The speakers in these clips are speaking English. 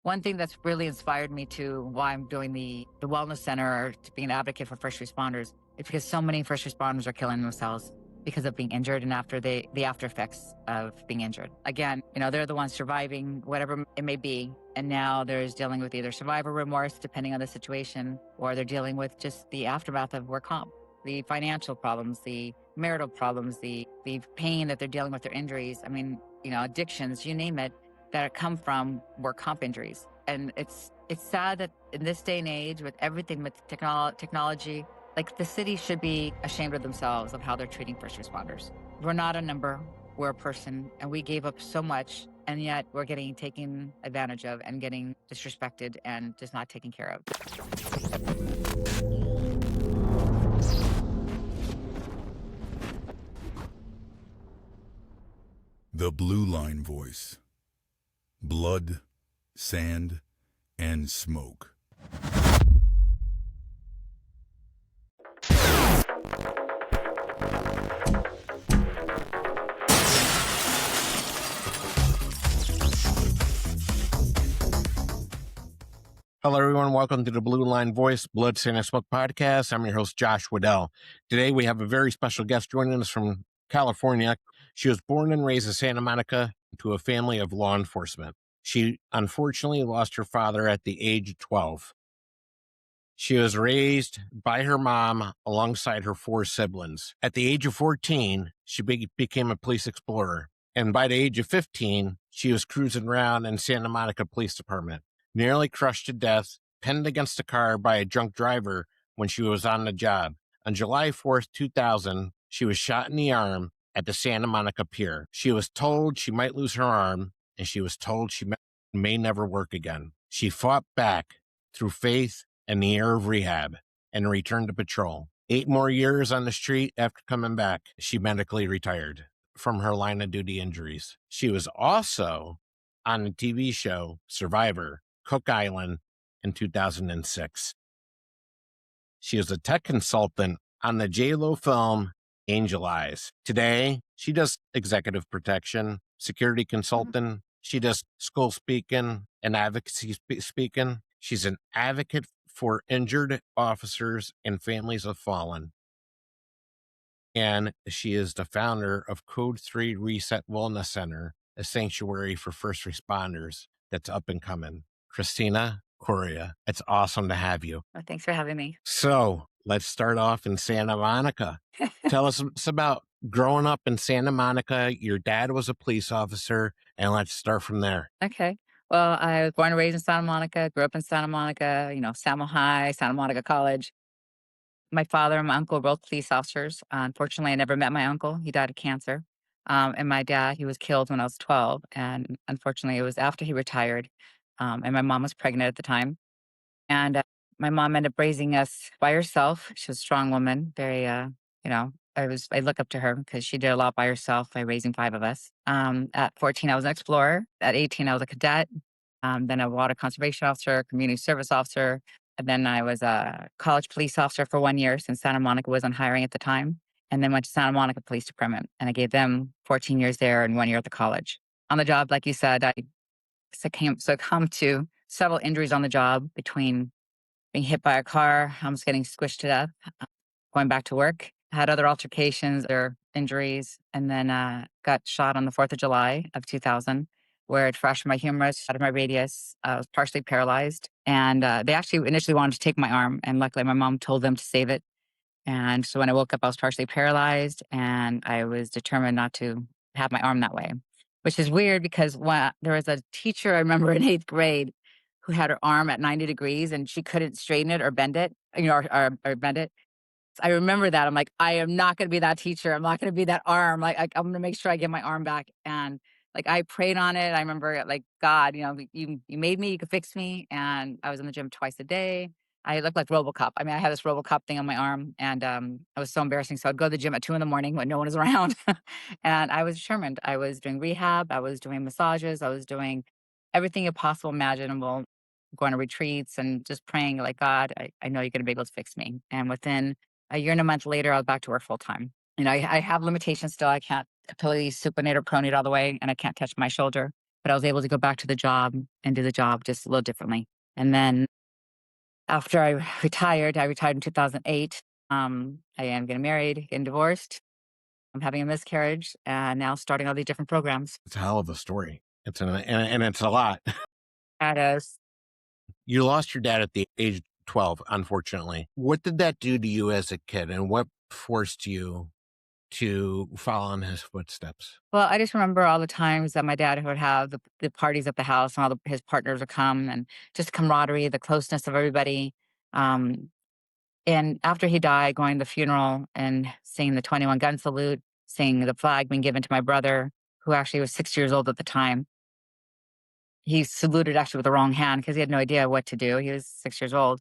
One thing that's really inspired me to why I'm doing the wellness center or to be an advocate for first responders is because so many first responders are killing themselves because of being injured and after the after effects of being injured. Again, they're the ones surviving, whatever it may be. And now there's dealing with either survivor remorse, depending on the situation, or they're dealing with just the aftermath of work comp, the financial problems, the marital problems, the pain that they're dealing with their injuries. I mean, addictions, you name it, that come from work comp injuries. And it's sad that in this day and age, with everything with technology, like the city should be ashamed of themselves of how they're treating first responders. We're not a number, we're a person, and we gave up so much, and yet we're getting taken advantage of and getting disrespected and just not taken care of. The Blue Line Voice. Blood, sand, and smoke. Hello, everyone. Welcome to the Blue Line Voice, Blood, Sand, and Smoke podcast. I'm your host, Josh Weddell. Today, we have a very special guest joining us from California. She was born and raised in Santa Monica to a family of law enforcement. She unfortunately lost her father at the age of 12. She was raised by her mom alongside her 4 siblings. At the age of 14, she became a police explorer. And by the age of 15, she was cruising around in Santa Monica Police Department. Nearly crushed to death, pinned against a car by a drunk driver when she was on the job. On July 4th, 2000, she was shot in the arm at the Santa Monica Pier. She was told she might lose her arm, and she was told she may never work again. She fought back through faith and the air of rehab and returned to patrol. 8 more years on the street after coming back, she medically retired from her line of duty injuries. She was also on the TV show Survivor, Cook Island in 2006. She is a tech consultant on the J-Lo film Angel Eyes. Today, she does executive protection, security consultant. She does school speaking and advocacy speaking. She's an advocate for injured officers and families of fallen. And she is the founder of Code 3 Reset Wellness Center, a sanctuary for first responders that's up and coming. Cristina Coria, it's awesome to have you. Well, thanks for having me. So let's start off in Santa Monica. Tell us about growing up in Santa Monica. Your dad was a police officer, and let's start from there. Okay. Well, I was born and raised in Santa Monica, grew up in Santa Monica, Samo High, Santa Monica College. My father and my uncle were both police officers. Unfortunately, I never met my uncle. He died of cancer. And my dad, he was killed when I was 12. And unfortunately, it was after he retired. And my mom was pregnant at the time. And my mom ended up raising us by herself. She was a strong woman, very, I look up to her because she did a lot by herself by raising 5 of us. At 14, I was an explorer. At 18, I was a cadet, then a water conservation officer, community service officer. And then I was a college police officer for 1 year since Santa Monica was on hiring at the time. And then went to Santa Monica Police Department. And I gave them 14 years there and 1 year at the college. On the job, like you said, I succumbed to several injuries on the job between being hit by a car, almost getting squished to death, going back to work, had other altercations or injuries, and then got shot on the 4th of July of 2000, where it fractured my humerus, out of my radius. I was partially paralyzed. And they actually initially wanted to take my arm, and luckily my mom told them to save it. And so when I woke up, I was partially paralyzed, and I was determined not to have my arm that way, which is weird because there was a teacher I remember in 8th grade who had her arm at 90 degrees and she couldn't straighten it or bend it, or bend it. I remember that. I'm like, I am not going to be that teacher. I'm not going to be that arm. I'm going to make sure I get my arm back. And I prayed on it. I remember God, you made me, you could fix me. And I was in the gym twice a day. I looked like RoboCop. I mean, I had this RoboCop thing on my arm, and it was so embarrassing. So I'd go to the gym at 2 in the morning when no one was around. And I was determined. I was doing rehab. I was doing massages. I was doing everything possible, imaginable, going to retreats and just praying God, I know you're going to be able to fix me. And within a year and a month later, I was back to work full time. I have limitations still. I can't totally supinate or pronate all the way, and I can't touch my shoulder. but I was able to go back to the job and do the job just a little differently. And then after I retired in 2008. I am getting married, getting divorced. I'm having a miscarriage, and now starting all these different programs. It's a hell of a story. And it's a lot. That is, You lost your dad at the age of 12, unfortunately. What did that do to you as a kid, and what forced you to follow in his footsteps? well, I just remember all the times that my dad would have the parties at the house, and his partners would come, and just camaraderie, the closeness of everybody. Um, and after he died, going to the funeral and seeing the 21 gun salute, seeing the flag being given to my brother, who actually was 6 years old at the time. He saluted actually with the wrong hand because he had no idea what to do. He was 6 years old.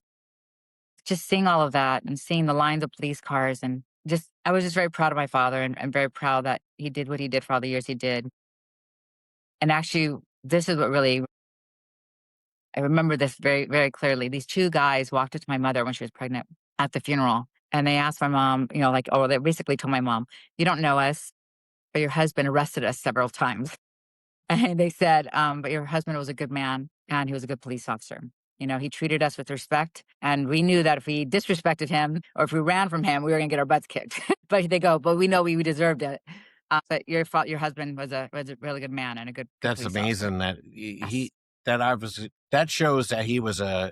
Just seeing all of that and seeing the lines of police cars, and just I was just very proud of my father, and very proud that he did what he did for all the years he did. And actually, this is what really I remember this very, very clearly. These two guys walked up to my mother when she was pregnant at the funeral, and they asked my mom, like, oh, they basically told my mom, "You don't know us, but your husband arrested us several times." And they said, "But your husband was a good man and he was a good police officer. He treated us with respect. And we knew that if we disrespected him or if we ran from him, we were going to get our butts kicked." But they go, "But we know we deserved it." But your husband was a really good man and a good That's police officer. amazing that Yes. that obviously that shows that he was a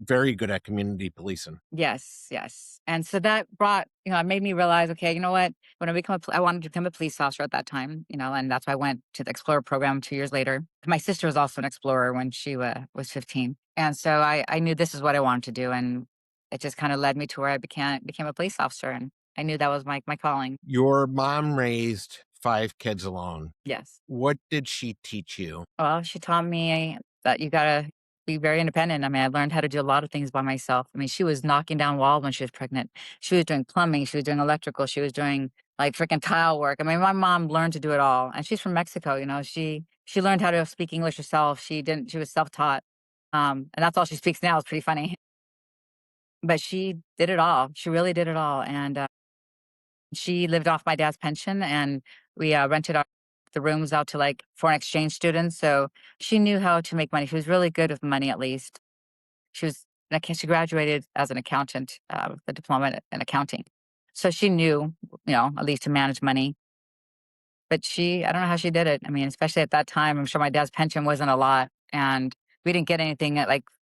very good at community policing. Yes, yes. And so that it made me realize, okay, you know what? When I wanted to become a police officer at that time, and that's why I went to the Explorer program 2 years later. My sister was also an Explorer when she was 15. And so I knew this is what I wanted to do. And it just kind of led me to where I became a police officer. And I knew that was my calling. Your mom raised 5 kids alone. Yes. What did she teach you? Well, she taught me that you gotta be very independent. I mean, I learned how to do a lot of things by myself. I mean, she was knocking down walls when she was pregnant. She was doing plumbing. She was doing electrical. She was doing like freaking tile work. I mean, my mom learned to do it all, and she's from Mexico. She learned how to speak English herself. She didn't. She was self taught, and that's all she speaks now. It's pretty funny, but she did it all. She really did it all, and she lived off my dad's pension, and we rented the rooms out to like foreign exchange students. So she knew how to make money. She was really good with money, at least. She graduated as an accountant with a diploma in accounting. So she knew, at least to manage money. But I don't know how she did it. I mean, especially at that time, I'm sure my dad's pension wasn't a lot. And we didn't get anything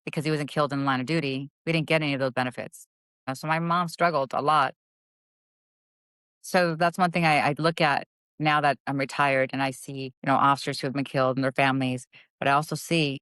because he wasn't killed in the line of duty. We didn't get any of those benefits. So my mom struggled a lot. So that's one thing I look at now that I'm retired, and I see, officers who have been killed and their families, but I also see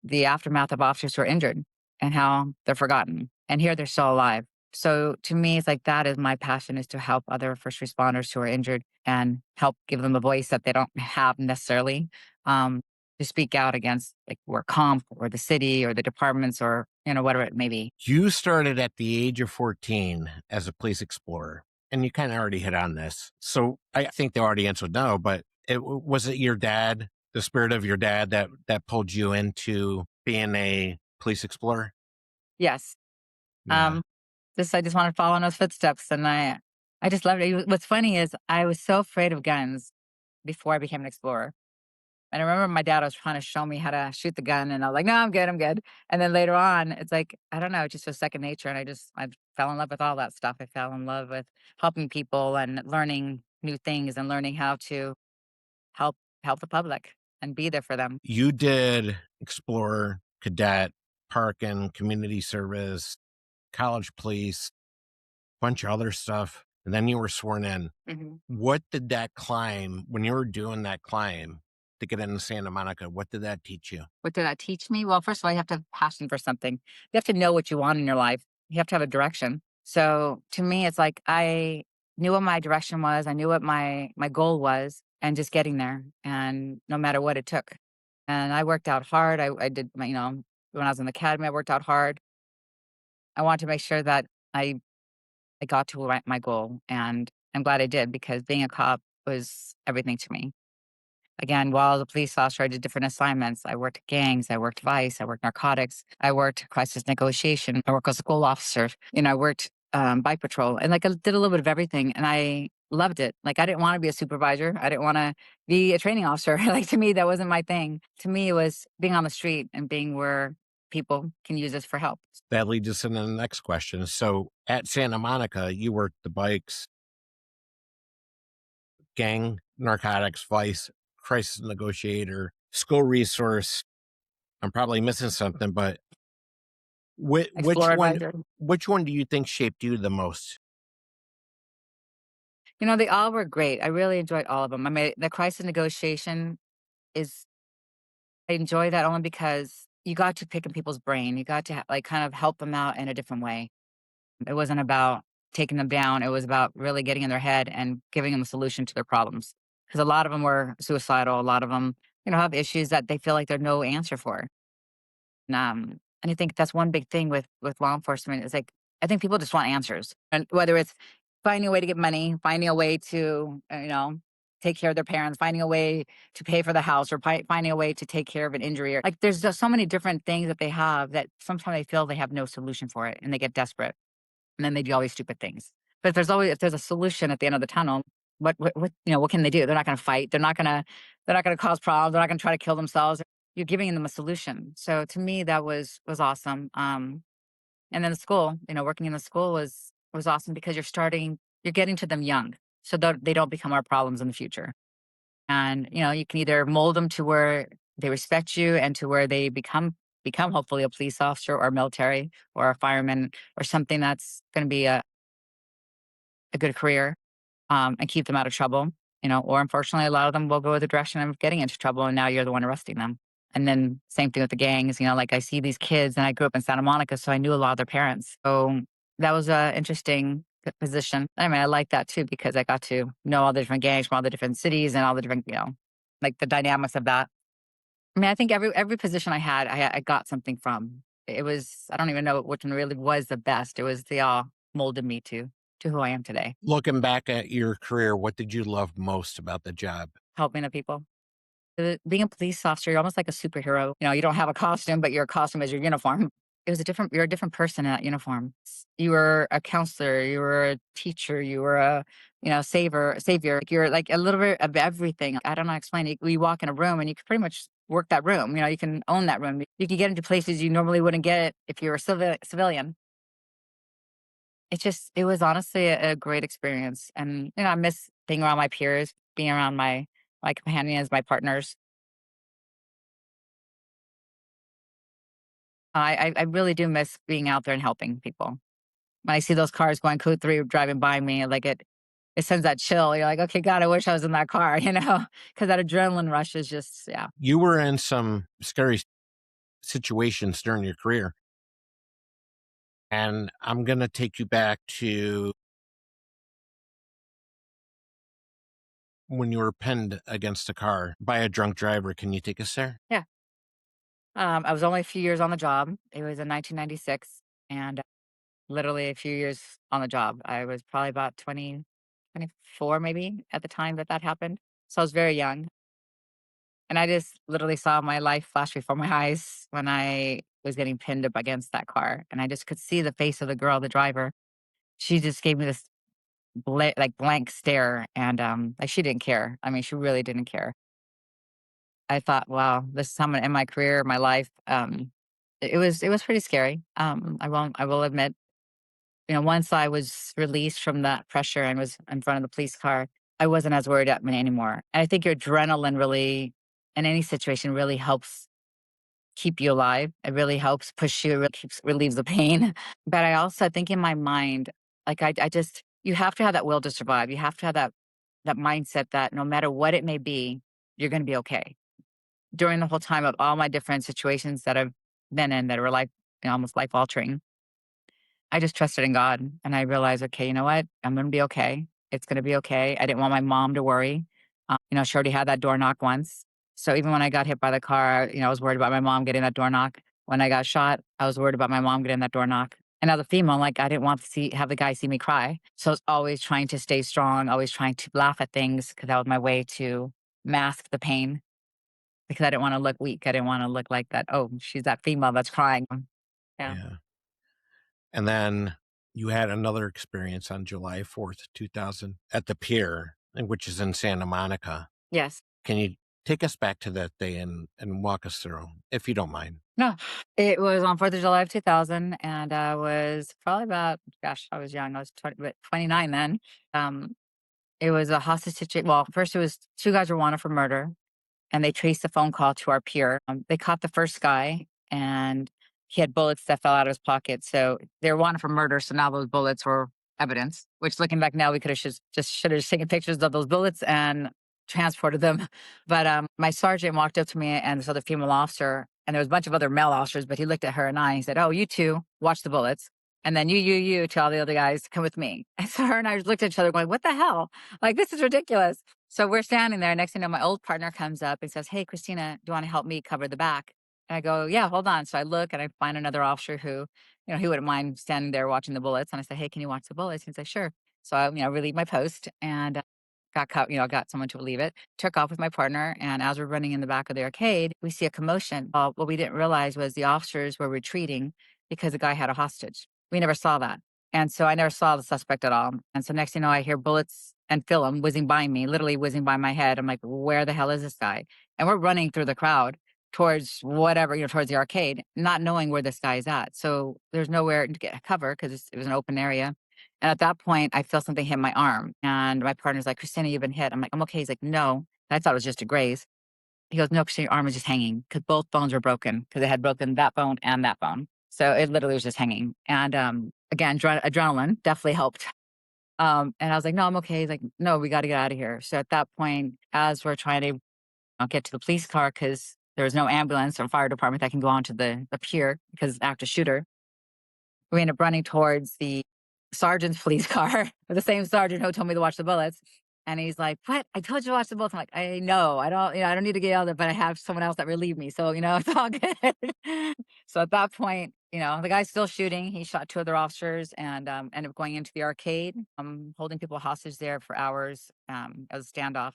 the aftermath of officers who are injured and how they're forgotten. And here they're still alive. So to me, it's like that is my passion, is to help other first responders who are injured and help give them a voice that they don't have necessarily, to speak out against like work comp or the city or the departments or, whatever it may be. You started at the age of 14 as a police explorer, and you kind of already hit on this. So I think the audience would know, but was it your dad, the spirit of your dad that pulled you into being a police explorer? Yes. Yeah. Um, I just wanted to follow in those footsteps, and I just loved it. What's funny is I was so afraid of guns before I became an explorer. And I remember my dad was trying to show me how to shoot the gun, and I was like, "No, I'm good, I'm good." And then later on, it's like, I don't know, it just was second nature, and I fell in love with all that stuff. I fell in love with helping people and learning new things and learning how to help help the public and be there for them. You did explorer, cadet, park and community service, college police, bunch of other stuff, and then you were sworn in. Mhm. What did that climb, when you were doing that climb to get into Santa Monica, what did that teach you? What did that teach me? Well, first of all, you have to have passion for something. You have to know what you want in your life. You have to have a direction. So to me, it's like I knew what my direction was. I knew what my goal was, and just getting there, and no matter what it took. And I worked out hard. I did when I was in the academy, I worked out hard. I wanted to make sure that I got to my goal, and I'm glad I did, because being a cop was everything to me. Again, while I was a police officer, I did different assignments. I worked gangs, I worked vice, I worked narcotics, I worked crisis negotiation, I worked as a school officer. I worked bike patrol, and like I did a little bit of everything, and I loved it. Like I didn't want to be a supervisor. I didn't want to be a training officer. Like to me, that wasn't my thing. To me, it was being on the street and being where people can use us for help. That leads us into the next question. So at Santa Monica, you worked the bikes, gang, narcotics, vice, crisis negotiator, school resource. I'm probably missing something, but which, which Explorer one advisor. which one do you think shaped you the most? You know, they all were great. I really enjoyed all of them. I mean, the crisis negotiation is I enjoy that only because you got to pick in people's brain. You got to like kind of help them out in a different way. It wasn't about taking them down. It was about really getting in their head and giving them a solution to their problems. Because a lot of them were suicidal. A lot of them, have issues that they feel like there's no answer for. And I think that's one big thing with law enforcement is like I think people just want answers, and whether it's finding a way to get money, finding a way to take care of their parents, finding a way to pay for the house, or finding a way to take care of an injury, or like there's just so many different things that they have that sometimes they feel they have no solution for it, and they get desperate, and then they do all these stupid things. But if there's a solution at the end of the tunnel, what can they do? They're not going to fight. They're not going to cause problems. They're not going to try to kill themselves. You're giving them a solution. So to me, that was awesome. And then the school, working in the school was awesome because you're getting to them young, so that they don't become our problems in the future. And you can either mold them to where they respect you and to where they become hopefully a police officer or military or a fireman or something that's going to be a good career, and keep them out of trouble. Or unfortunately, a lot of them will go the direction of getting into trouble, and now you're the one arresting them. And then same thing with the gangs. Like I see these kids, and I grew up in Santa Monica, so I knew a lot of their parents. So that was a interesting position. I mean, I like that too because I got to know all the different gangs from all the different cities and all the different, like the dynamics of that. I mean, I think every position I had, I got something from. It was I don't even know which one really was the best. It was they all molded me to who I am today, Looking back at your career, what did you love most about the job? helping the people. Being a police officer, you're almost like a superhero. You don't have a costume, but your costume is your uniform. You're a different person in that uniform. You were a counselor, you were a teacher, you were a, savior. Like, you're like a little bit of everything. I don't know how to explain it. You walk in a room and you can pretty much work that room. You can own that room. You can get into places you normally wouldn't get if you were a civilian. It was honestly a great experience. And, I miss being around my peers, being around my companions, my partners. I really do miss being out there and helping people. When I see those cars going code 3 driving by me, like it sends that chill. You're like, "Okay, God, I wish I was in that car," because that adrenaline rush is just yeah. You were in some scary situations during your career, and I'm going to take you back to when you were pinned against a car by a drunk driver. Can you take us there? Yeah. I was only a few years on the job. It was in 1996, and literally a few years on the job. I was probably about 24 maybe at the time that happened. So I was very young. And I just literally saw my life flash before my eyes when I was getting pinned up against that car. And I just could see the face of the girl, the driver. She just gave me this blank stare. And like she didn't care. I mean, she really didn't care. I thought, wow, this is someone in my career, my life. It was pretty scary. I will admit, once I was released from that pressure and was in front of the police car, I wasn't as worried about me anymore. And I think your adrenaline really, in any situation, really helps keep you alive. It really helps push you, it really relieves the pain. But I also think in my mind, like I just you have to have that will to survive. You have to have that mindset that no matter what it may be, you're gonna be okay. During the whole time of all my different situations that I've been in that were like almost life altering, I just trusted in God and I realized, okay, you know what? I'm gonna be okay. It's gonna be okay. I didn't want my mom to worry. She already had that door knock once. So even when I got hit by the car, I was worried about my mom getting that door knock. When I got shot, I was worried about my mom getting that door knock. And as a female, like I didn't want to have the guy see me cry. So I was always trying to stay strong, always trying to laugh at things because that was my way to mask the pain because I didn't want to look weak. I didn't want to look like that. Oh, she's that female that's crying. Yeah. Yeah. And then you had another experience on July 4th, 2000 at the pier, which is in Santa Monica. Yes. Can you take us back to that day and walk us through, if you don't mind? No, it was on 4th of July of 2000, and I was probably about, gosh, I was young. I was 29 then. Um, it was a hostage situation. Well, first it was 2 guys were wanted for murder, and they traced the phone call to our pier. They caught the first guy, and he had bullets that fell out of his pocket. So they were wanted for murder. So now those bullets were evidence. Which, looking back now, we could have just should have taken pictures of those bullets and transported them. But my sergeant walked up to me and this other female officer, and there was a bunch of other male officers. But he looked at her and I, and he said, "Oh, you two, watch the bullets." And then you, to all the other guys, come with me. And so her and I just looked at each other, going, "What the hell? Like, this is ridiculous." So we're standing there. Next thing you know, my old partner comes up and says, "Hey, Christina, do you want to help me cover the back?" And I go, "Yeah, hold on." So I look and I find another officer who, he wouldn't mind standing there watching the bullets. And I say, "Hey, can you watch the bullets?" He's like, "Sure." So I, relieve my post and got someone to relieve it, took off with my partner. And as we're running in the back of the arcade, we see a commotion. What we didn't realize was the officers were retreating because the guy had a hostage. We never saw that. And so I never saw the suspect at all. And so next thing you know, I hear bullets and film whizzing by me, literally whizzing by my head. I'm like, where the hell is this guy? And we're running through the crowd towards whatever, towards the arcade, not knowing where this guy is at. So there's nowhere to get cover because it was an open area. And at that point, I feel something hit my arm. And my partner's like, "Christina, you've been hit." I'm like, "I'm okay." He's like, "No." I thought it was just a graze. He goes, "No, Christina, your arm was just hanging because both bones were broken because they had broken that bone and that bone. So it literally was just hanging." And again, adrenaline definitely helped. And I was like, "No, I'm okay." He's like, "No, we got to get out of here." So at that point, as we're trying to get to the police car, because there was no ambulance or fire department that can go onto the pier because active shooter, we end up running towards the sergeant's police car, the same sergeant who told me to watch the bullets. And he's like, "What? I told you to watch the bullets." I'm like, "I know. I don't, I don't need to get yelled at, but I have someone else that relieved me. So, it's all good." So at that point, the guy's still shooting. He shot 2 other officers and ended up going into the arcade, holding people hostage there for hours as a standoff.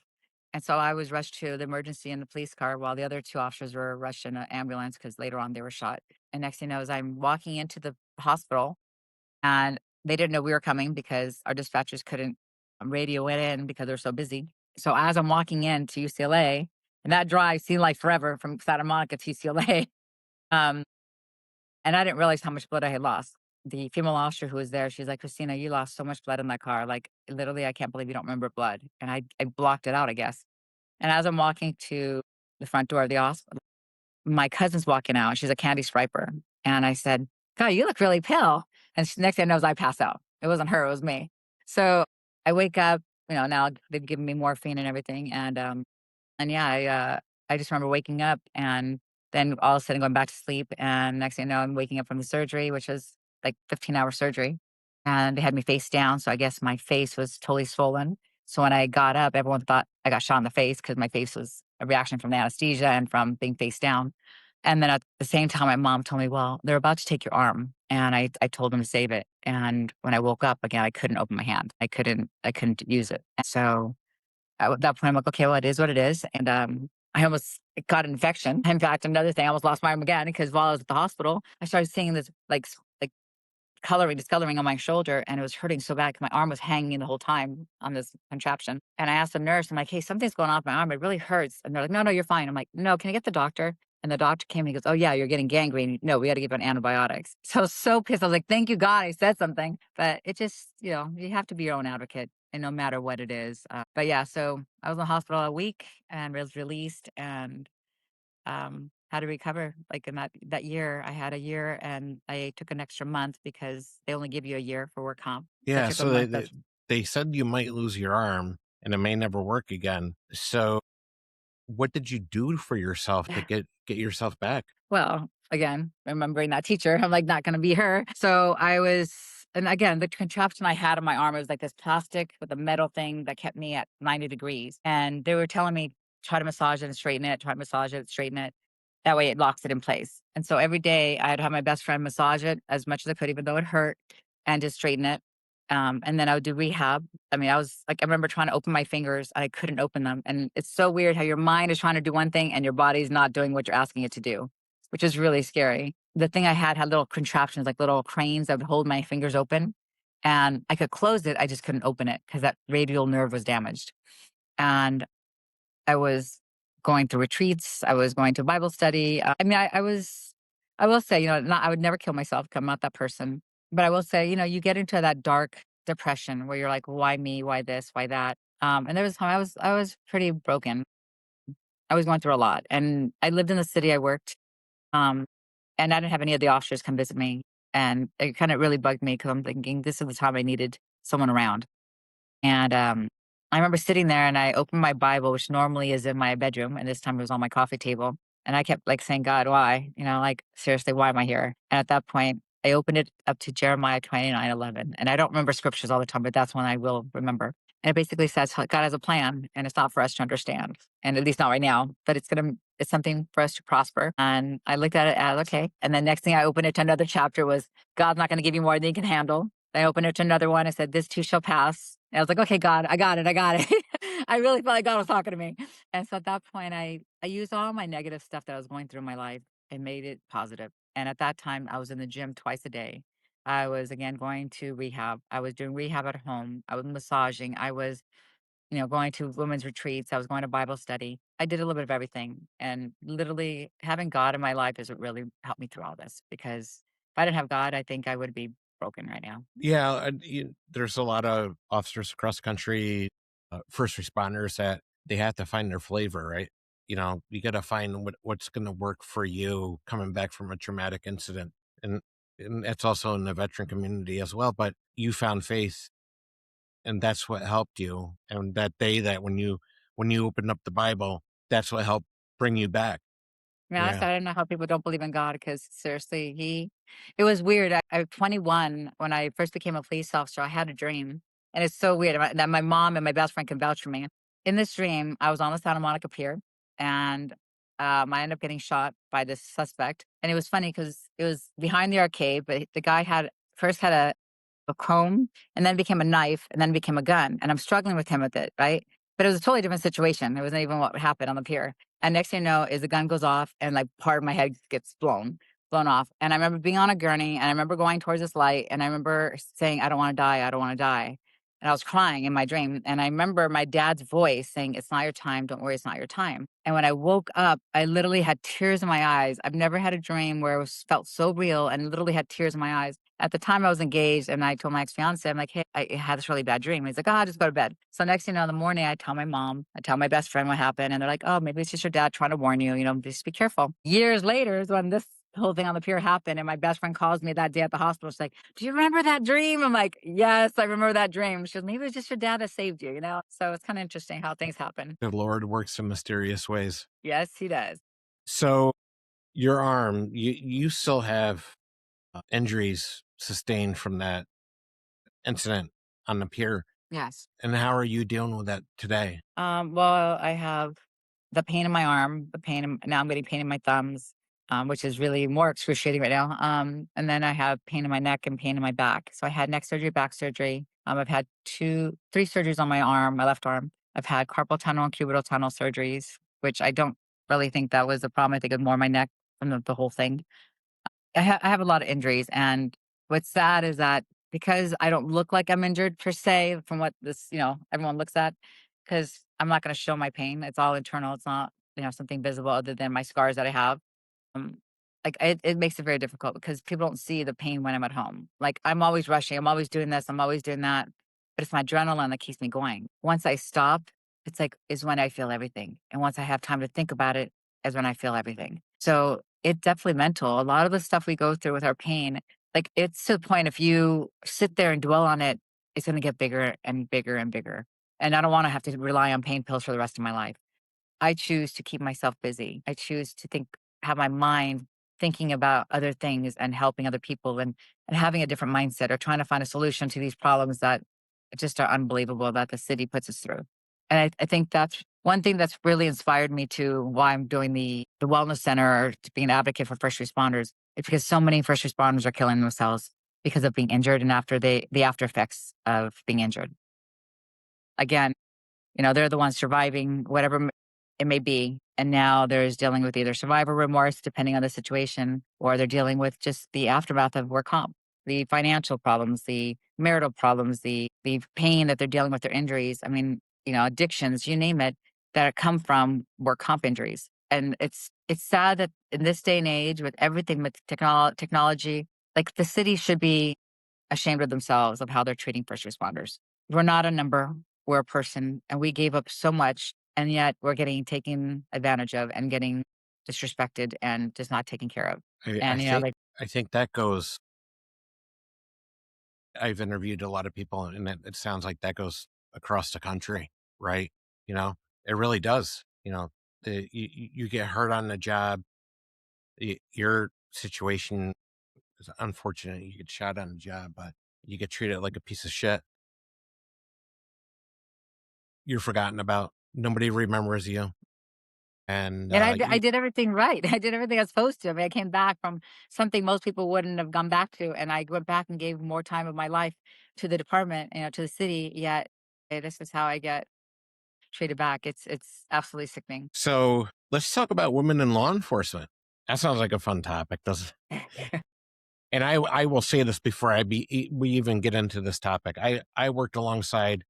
And so I was rushed to the emergency in the police car while the other 2 officers were rushed in an ambulance because later on they were shot. And next thing you know, as I'm walking into the hospital, and they didn't know we were coming because our dispatchers couldn't radio it in because they're so busy. So as I'm walking in to UCLA, and that drive seemed like forever from Santa Monica to UCLA, um, and I didn't realize how much blood I had lost. The female officer who was there, she's like, "Christina, you lost so much blood in that car. Like, literally, I can't believe you don't remember blood." And I blocked it out, I guess. And as I'm walking to the front door of the hospital, my cousin's walking out. She's a candy striper. And I said, "God, you look really pale." And next thing I know is I pass out. It wasn't her, it was me. So I wake up, now they've given me morphine and everything. And yeah, I just remember waking up and then all of a sudden going back to sleep. And next thing you know, I'm waking up from the surgery, which was like 15-hour surgery. And they had me face down. So I guess my face was totally swollen. So when I got up, everyone thought I got shot in the face because my face was a reaction from the anesthesia and from being face down. And then at the same time, my mom told me, "Well, they're about to take your arm." And I told them to save it. And when I woke up again, I couldn't open my hand. I couldn't use it. And so at that point, I'm like, "Okay, well, it is what it is." And I almost got an infection. In fact, another thing, I almost lost my arm again because while I was at the hospital, I started seeing this like discoloring on my shoulder, and it was hurting so bad 'cause my arm was hanging the whole time on this contraption. And I asked the nurse, I'm like, "Hey, something's going on with my arm. It really hurts." And they're like, "No, no, you're fine." I'm like, "No, can I get the doctor?" And the doctor came and he goes, "Oh yeah, you're getting gangrene. No, we got to give you an antibiotics." So I was so pissed. I was like, "Thank you God I said something." But it just, you have to be your own advocate and no matter what it is. But yeah, so I was in the hospital a week and was released and had to recover. Like in that year, I had a year and I took an extra month because they only give you a year for work comp. So I Yeah, took a so month of they said you might lose your arm and it may never work again. So what did you do for yourself to get yourself back? well, again, remembering that teacher, I'm like not gonna be her. So I was and again, the contraption I had on my arm, it was like this plastic with a metal thing that kept me at 90 degrees. And they were telling me, try to massage it and straighten it, try to massage it, straighten it. That way it locks it in place. And so every day I'd have my best friend massage it as much as I could, even though it hurt, and just straighten it. And then I would do rehab. I mean, I was like, I remember trying to open my fingers and I couldn't open them. And it's so weird how your mind is trying to do one thing and your body's not doing what you're asking it to do, which is really scary. The thing I had little contraptions, like little cranes that would hold my fingers open. and I could close it. I just couldn't open it because that radial nerve was damaged. And I was going to retreats. I was going to Bible study. I mean, I will say, I would never kill myself 'cause I'm not that person. But I will say, you get into that dark depression where you're like, why me? Why this? Why that? And there was a time I was pretty broken. I was going through a lot, and I lived in the city I worked. Um, and I didn't have any of the officers come visit me, and it kind of really bugged me because I'm thinking this is the time I needed someone around. And, I remember sitting there and I opened my Bible, which normally is in my bedroom, and this time it was on my coffee table. And I kept like saying, God, why? Like, seriously, why am I here? And at that point, I opened it up to Jeremiah 29:11. And I don't remember scriptures all the time, but that's one I will remember. And it basically says God has a plan and it's not for us to understand. And at least not right now, but it's something for us to prosper. And I looked at it as okay. And then next thing I opened it to another chapter was God's not going to give you more than you can handle. I opened it to another one. I said, this too shall pass. And I was like, okay, God, I got it. I got it. I really felt like God was talking to me. And so at that point, I used all my negative stuff that I was going through in my life and made it positive. And at that time, I was in the gym twice a day. I was again going to rehab. I was doing rehab at home. I was massaging. I was, going to women's retreats. I was going to Bible study. I did a little bit of everything. And literally having God in my life is what really helped me through all this because if I didn't have God, I think I would be broken right now. Yeah, there's a lot of officers across the country, first responders that they have to find their flavor, right? You got to find what's going to work for you coming back from a traumatic incident, and and that's also in the veteran community as well. But you found faith, and that's what helped you. And that day, that when you opened up the Bible, that's what helped bring you back. Yeah, Yeah. I don't know how people don't believe in God because seriously, it was weird. I was 21 when I first became a police officer. I had a dream, and it's so weird that my mom and my best friend can vouch for me. In this dream, I was on the Santa Monica Pier, and I ended up getting shot by this suspect. And it was funny because it was behind the arcade, but the guy had first had a comb and then became a knife and then became a gun. And I'm struggling with him with it, right? But it was a totally different situation. It wasn't even what happened on the pier. And next thing you know is the gun goes off and like part of my head gets blown off. And I remember being on a gurney and I remember going towards this light and I remember saying, I don't want to die. I don't want to die. And I was crying in my dream. And I remember my dad's voice saying, it's not your time. Don't worry, it's not your time. And when I woke up, I literally had tears in my eyes. I've never had a dream where felt so real and literally had tears in my eyes. At the time I was engaged and I told my ex-fiance, I'm like, hey, I had this really bad dream. He's like, just go to bed. So next thing you know, in the morning, I tell my mom, I tell my best friend what happened. And they're like, oh, maybe it's just your dad trying to warn you, just be careful. Years later is when this whole thing on the pier happened. And my best friend calls me that day at the hospital. She's like, do you remember that dream? I'm like, yes, I remember that dream. She goes, maybe it was just your dad that saved you. So it's kind of interesting how things happen. The Lord works in mysterious ways. Yes, he does. So your arm, you still have injuries sustained from that incident on the pier. Yes. And how are you dealing with that today? Well, I have the pain in my arm, now I'm getting pain in my thumbs, which is really more excruciating right now. And then I have pain in my neck and pain in my back. So I had neck surgery, back surgery. I've had three surgeries on my arm, my left arm. I've had carpal tunnel and cubital tunnel surgeries, which I don't really think that was the problem. I think it was more my neck from the whole thing. I have a lot of injuries, and what's sad is that because I don't look like I'm injured per se from what everyone looks at, because I'm not gonna show my pain. It's all internal. It's not, something visible other than my scars that I have. Um, like it makes it very difficult because people don't see the pain when I'm at home. Like I'm always rushing, I'm always doing this, I'm always doing that. But it's my adrenaline that keeps me going. Once I stop, it's like is when I feel everything. And once I have time to think about it, is when I feel everything. So it's definitely mental. A lot of the stuff we go through with our pain, like it's to the point if you sit there and dwell on it, it's gonna get bigger and bigger and bigger. And I don't want to have to rely on pain pills for the rest of my life. I choose to keep myself busy. I choose to have my mind thinking about other things and helping other people and having a different mindset or trying to find a solution to these problems that just are unbelievable that the city puts us through. And I think that's one thing that's really inspired me to why I'm doing the wellness center or to be an advocate for first responders. It's because so many first responders are killing themselves because of being injured and after the after effects of being injured. Again, they're the ones surviving whatever it may be. And now there's dealing with either survivor remorse, depending on the situation, or they're dealing with just the aftermath of work comp. the financial problems, the marital problems, the pain that they're dealing with, their injuries. I mean, addictions, you name it, that come from work comp injuries. And it's sad that in this day and age, with everything with technology, like the city should be ashamed of themselves of how they're treating first responders. We're not a number, we're a person, and we gave up so much, and yet we're getting taken advantage of and getting disrespected and just not taken care of. I, I And think like I think that goes. I've interviewed a lot of people, and it sounds like that goes across the country, right? You know, it really does. You get hurt on the job. Your situation is unfortunate. You get shot on the job, but you get treated like a piece of shit. You're forgotten about. Nobody remembers you, and and I did everything right. I did everything I was supposed to. I mean, I came back from something most people wouldn't have gone back to, and I went back and gave more time of my life to the department, to the city. Yet, this is how I get treated back. It's absolutely sickening. so let's talk about women in law enforcement. That sounds like a fun topic, doesn't? And I will say this before we even get into this topic. I worked alongside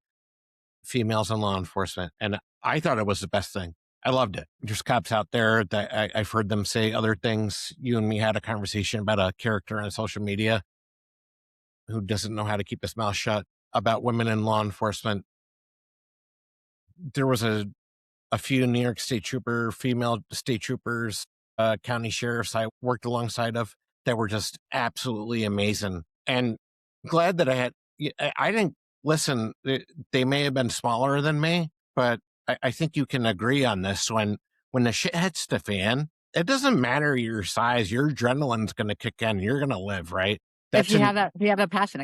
females in law enforcement, and I thought it was the best thing. I loved it. There's cops out there that I've heard them say other things. You and me had a conversation about a character on social media who doesn't know how to keep his mouth shut about women in law enforcement. There was a few New York State female state troopers, county sheriffs I worked alongside of that were just absolutely amazing. And glad that I didn't listen. They may have been smaller than me, but I think you can agree on this. When the shit hits the fan, it doesn't matter your size. Your adrenaline's going to kick in. You're going to live, right? If That's you an have that passion.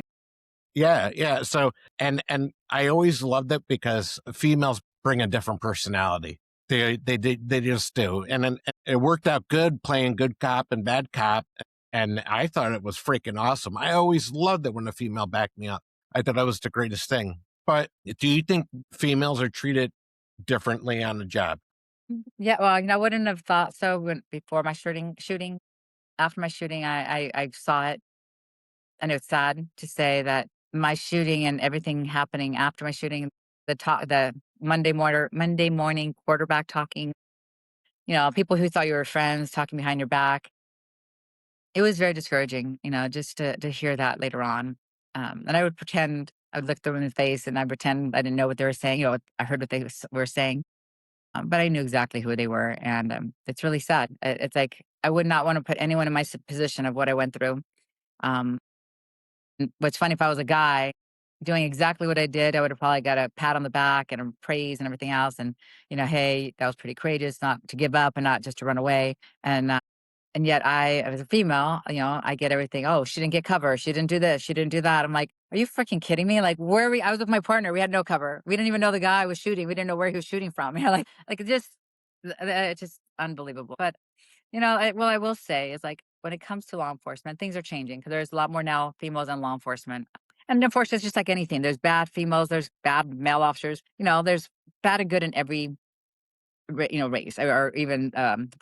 Yeah, yeah. So, and I always loved it because females bring a different personality. They just do, and then it worked out good playing good cop and bad cop, and I thought it was freaking awesome. I always loved it when a female backed me up. I thought that was the greatest thing. But do you think females are treated differently on the job? Yeah, well, I wouldn't have thought so before my shooting. After my shooting, I saw it, and it's sad to say that my shooting and everything happening after my shooting, the Monday morning quarterback talking, people who thought you were friends talking behind your back. It was very discouraging, just to hear that later on. And I would pretend I would look them in the face and I pretend I didn't know what they were saying. I heard what they were saying, but I knew exactly who they were, and it's really sad. It's like I would not want to put anyone in my position of what I went through. Um, what's funny, if I was a guy doing exactly what I did, I would have probably got a pat on the back and a praise and everything else, and hey, that was pretty courageous, not to give up and not just to run away. And yet as a female, I get everything. Oh, she didn't get cover. She didn't do this. She didn't do that. I'm like, are you freaking kidding me? Like, where are we? I was with my partner. We had no cover. We didn't even know the guy was shooting. We didn't know where he was shooting from. Like it's just unbelievable. But I will say is like when it comes to law enforcement, things are changing because there's a lot more now females in law enforcement. And unfortunately, it's just like anything. There's bad females. There's bad male officers. There's bad and good in every race or even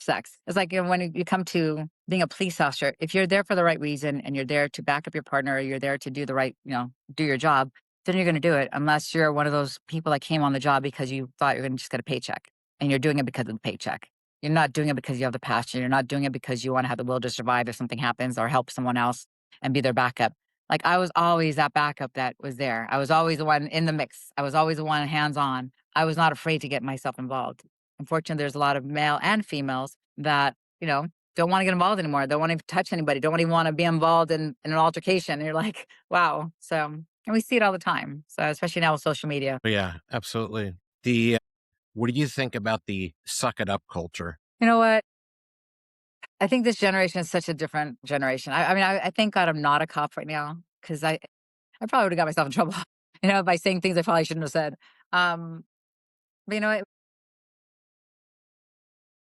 sex. It's like when you come to being a police officer, if you're there for the right reason and you're there to back up your partner, or you're there to do the right, do your job, then you're going to do it. Unless you're one of those people that came on the job because you thought you're going to just get a paycheck, and you're doing it because of the paycheck. You're not doing it because you have the passion. You're not doing it because you want to have the will to survive if something happens or help someone else and be their backup. Like I was always that backup that was there. I was always the one in the mix. I was always the one hands on. I was not afraid to get myself involved. Unfortunately, there's a lot of male and females that, don't want to get involved anymore. Don't want to touch anybody. Don't even want to be involved in an altercation. And you're like, wow. So, and we see it all the time. So, especially now with social media. Yeah, absolutely. What do you think about the suck it up culture? You know what? I think this generation is such a different generation. I mean, I thank God I'm not a cop right now because I probably would have got myself in trouble, by saying things I probably shouldn't have said. Um, but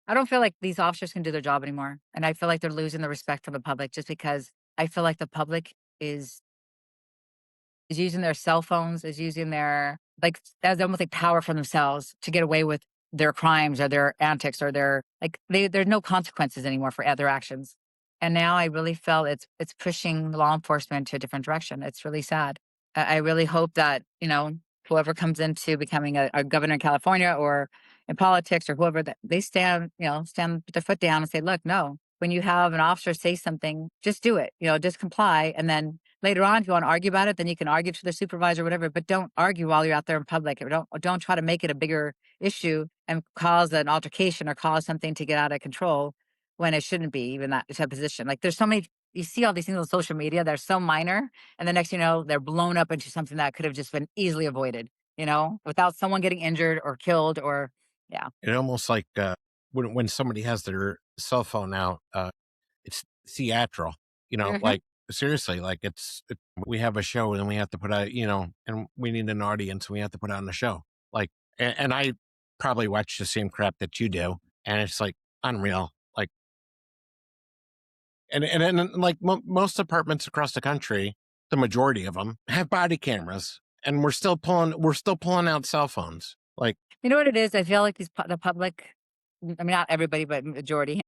I don't feel like these officers can do their job anymore, and I feel like they're losing the respect from the public just because I feel like the public is using their cell phones, is using their as almost like power for themselves to get away with their crimes or their antics or there's no consequences anymore for their actions. And now I really felt it's pushing law enforcement to a different direction. It's really sad. I really hope that, whoever comes into becoming a governor in California or in politics or whoever, that they stand their foot down and say, look, no, when you have an officer say something, just do it, just comply. And then later on, if you want to argue about it, then you can argue to the supervisor or whatever, but don't argue while you're out there in public, or don't try to make it a bigger issue and cause an altercation or cause something to get out of control when it shouldn't be even that type of position. Like there's so many, you see all these things on social media, they're so minor. And the next, they're blown up into something that could have just been easily avoided, without someone getting injured or killed or, yeah. It almost like when somebody has their cell phone out, it's theatrical. Hmm. Like seriously, like we have a show and we have to put out, and we need an audience. And we have to put on the show. Like, and I probably watch the same crap that you do, and it's like unreal. Like, and like most apartments across the country, the majority of them have body cameras, and we're still pulling out cell phones. Like, You know what it is? I feel like the public, I mean, not everybody, but majority,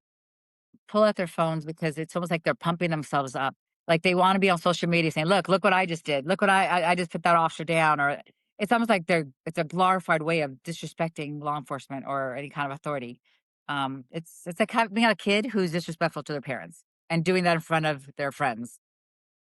pull out their phones because it's almost like they're pumping themselves up. Like they want to be on social media saying, look what I just did. Look what I just put that officer down. Or it's almost like it's a glorified way of disrespecting law enforcement or any kind of authority. It's like being a kid who's disrespectful to their parents and doing that in front of their friends.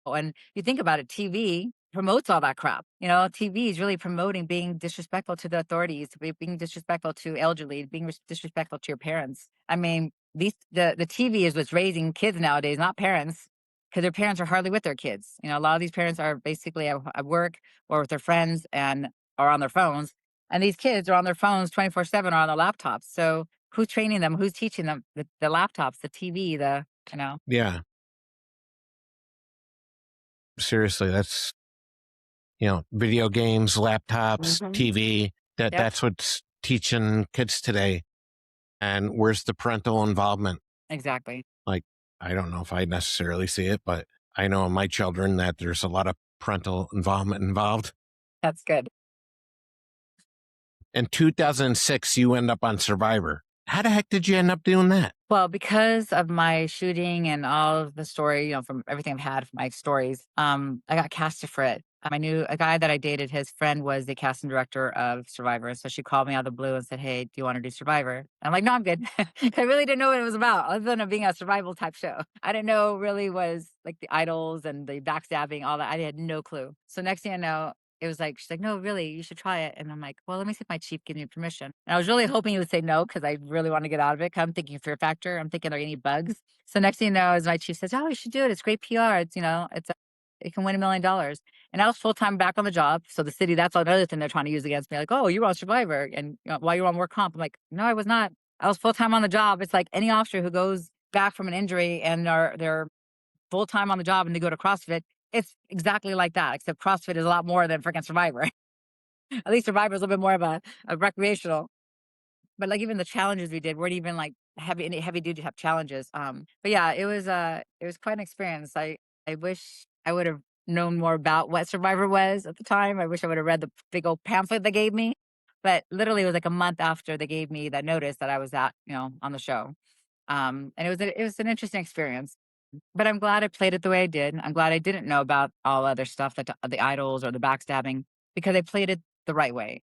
And you think about it, TV promotes all that crap. TV is really promoting being disrespectful to the authorities, being disrespectful to elderly, being disrespectful to your parents. I mean, the TV is what's raising kids nowadays, not parents, because their parents are hardly with their kids. A lot of these parents are basically at work or with their friends and are on their phones. And these kids are on their phones 24/7 or on their laptops. So who's training them? Who's teaching them the laptops, the TV, yeah, seriously, that's video games, laptops, Mhm. TV. Yep, That's what's teaching kids today. And where's the parental involvement? exactly. Like, I don't know if I necessarily see it, but I know in my children that there's a lot of parental involvement involved. That's good. In 2006, you end up on Survivor. How the heck did you end up doing that? Well, because of my shooting and all of the story, from everything I've had from my stories, I got casted for it. I knew a guy that I dated, his friend was the casting director of Survivor. So she called me out of the blue and said, hey, do you want to do Survivor? I'm like, no, I'm good. I really didn't know what it was about, other than it being a survival type show. I didn't know really was like the idols and the backstabbing, all that. I had no clue. So next thing I know, it was like, she's like, no, really, you should try it. And I'm like, well, let me see if my chief gives me permission. And I was really hoping he would say no because I really want to get out of it. 'Cause I'm thinking fear factor. I'm thinking, are any bugs? So next thing you know, is my chief says, oh, you should do it. It's great PR. It can win $1 million. And I was full time back on the job. So the city, that's another thing they're trying to use against me. Like, oh, you were on Survivor and while you were on work comp. I'm like, no, I was not. I was full time on the job. It's like any officer who goes back from an injury and they're full time on the job and they go to CrossFit. It's exactly like that, except CrossFit is a lot more than freaking Survivor. At least Survivor is a little bit more of a recreational. But like even the challenges we did weren't even like heavy duty type challenges. But yeah, it was quite an experience. I wish I would have known more about what Survivor was at the time. I wish I would have read the big old pamphlet they gave me. But literally, it was like a month after they gave me that notice that I was on the show. And it was an interesting experience. But I'm glad I played it the way I did. I'm glad I didn't know about all other stuff, that the idols or the backstabbing, because I played it the right way.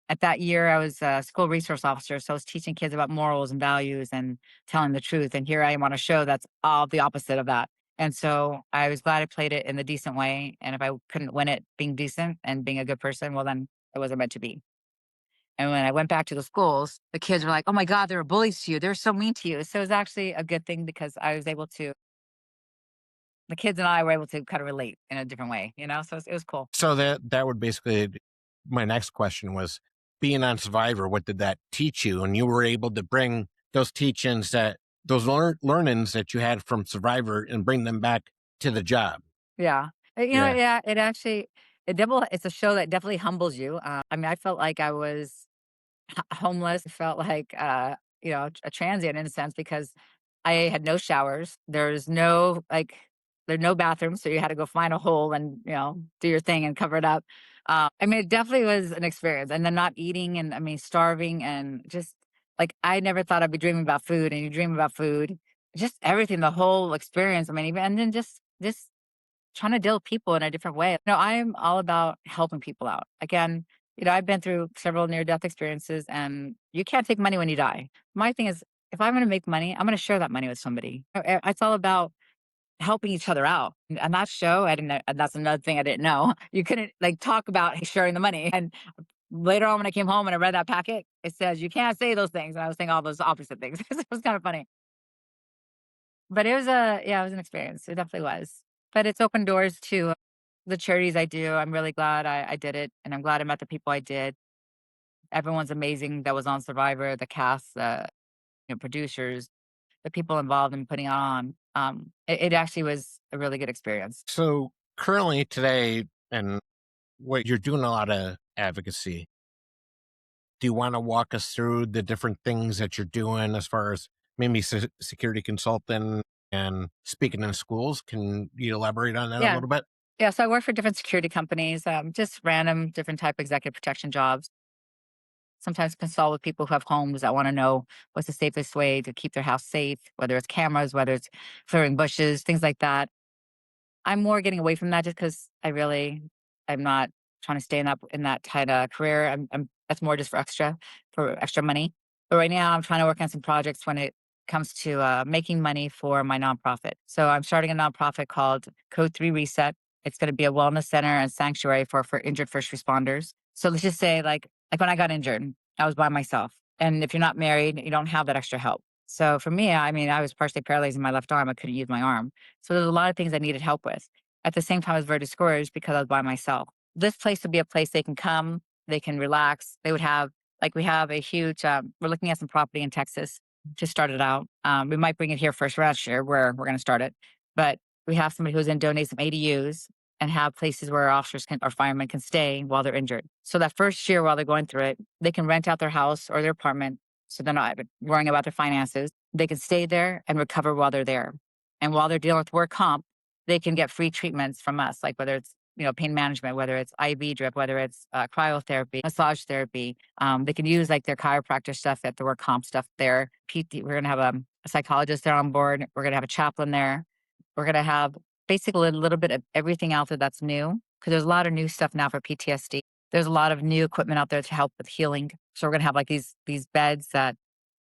At that year, I was a school resource officer, so I was teaching kids about morals and values and telling the truth. And here I am on a show that's all the opposite of that. And so I was glad I played it in the decent way. And if I couldn't win it being decent and being a good person, well, then it wasn't meant to be. And when I went back to the schools, the kids were like, oh my God, they were bullies to you. They're so mean to you. So it was actually a good thing because the kids and I were able to kind of relate in a different way. So it was cool. So that would basically, my next question was, being on Survivor, what did that teach you? And you were able to bring those teachings, those learnings that you had from Survivor, and bring them back to the job. Yeah. Yeah. Yeah, it's a show that definitely humbles you. I felt like I was homeless. I felt like, a transient in a sense because I had no showers. There's no bathrooms, so you had to go find a hole and do your thing and cover it up. It definitely was an experience, and then not eating and starving and just like I never thought I'd be dreaming about food, and you dream about food. just everything, the whole experience. I mean, even and then just trying to deal with people in a different way. No, I'm all about helping people out. Again, I've been through several near death experiences and you can't take money when you die. My thing is, if I'm going to make money, I'm going to share that money with somebody. It's all about helping each other out. And that show, I didn't know, and that's another thing I didn't know. You couldn't like talk about sharing the money. And later on, when I came home and I read that packet, it says you can't say those things. And I was saying all those opposite things. It was kind of funny. But it was an experience. It definitely was. But it's opened doors to the charities I do. I'm really glad I did it, and I'm glad I met the people I did. Everyone's amazing that was on Survivor, the cast, producers, the people involved in putting it on. It actually was a really good experience. So currently today, and what you're doing a lot of advocacy. Do you want to walk us through the different things that you're doing as far as maybe security consultant and speaking in schools? Can you elaborate on that a Yeah. little bit? Yeah. So I work for different security companies, just random different type executive protection jobs. Sometimes consult with people who have homes that want to know what's the safest way to keep their house safe, whether it's cameras, whether it's clearing bushes, things like that. I'm more getting away from that just because I'm not trying to stay in that kind of career. I'm that's more just for extra money. But right now, I'm trying to work on some projects when it comes to making money for my nonprofit. So I'm starting a nonprofit called Code 3 Reset. It's going to be a wellness center and sanctuary for injured first responders. So let's just say, like when I got injured, I was by myself, and if you're not married, you don't have that extra help. So for me, I mean, I was partially paralyzed in my left arm. I couldn't use my arm. So there's a lot of things I needed help with. At the same time, I was very discouraged because I was by myself. This place would be a place they can come, they can relax. They would have, like, we have a huge, we're looking at some property in Texas to start it out. We might bring it here first around here where we're going to start it. But we have somebody who's in donate some ADUs and have places where officers can or firemen can stay while they're injured. So that first year while they're going through it, they can rent out their house or their apartment so they're not worrying about their finances. They can stay there and recover while they're there. And while they're dealing with work comp, they can get free treatments from us, like whether it's pain management, whether it's IV drip, whether it's cryotherapy, massage therapy. They can use like their chiropractor stuff at the work comp stuff there. PT, we're gonna have a psychologist there on board. We're gonna have a chaplain there. We're gonna have basically a little bit of everything out there that's new because there's a lot of new stuff now for PTSD. There's a lot of new equipment out there to help with healing. So we're gonna have like these beds that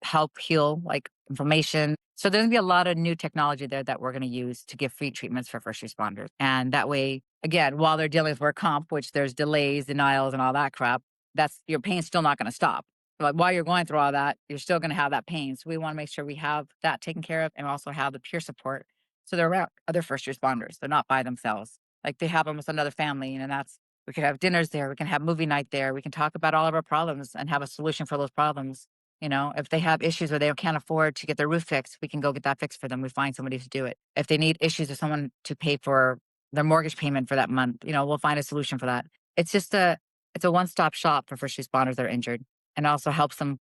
help heal like inflammation. So there's gonna be a lot of new technology there that we're gonna use to give free treatments for first responders. And that way, again, while they're dealing with work comp, which there's delays, denials, and all that crap, that's your pain's still not gonna stop. Like while you're going through all that, you're still gonna have that pain. So we want to make sure we have that taken care of and also have the peer support. So they're around other first responders. They're not by themselves. Like they have almost another family, and that's we can have dinners there, we can have movie night there, we can talk about all of our problems and have a solution for those problems. If they have issues where they can't afford to get their roof fixed, we can go get that fixed for them. We find somebody to do it. If they need issues with someone to pay for their mortgage payment for that month, we'll find a solution for that. It's a one-stop shop for first responders that are injured and also helps them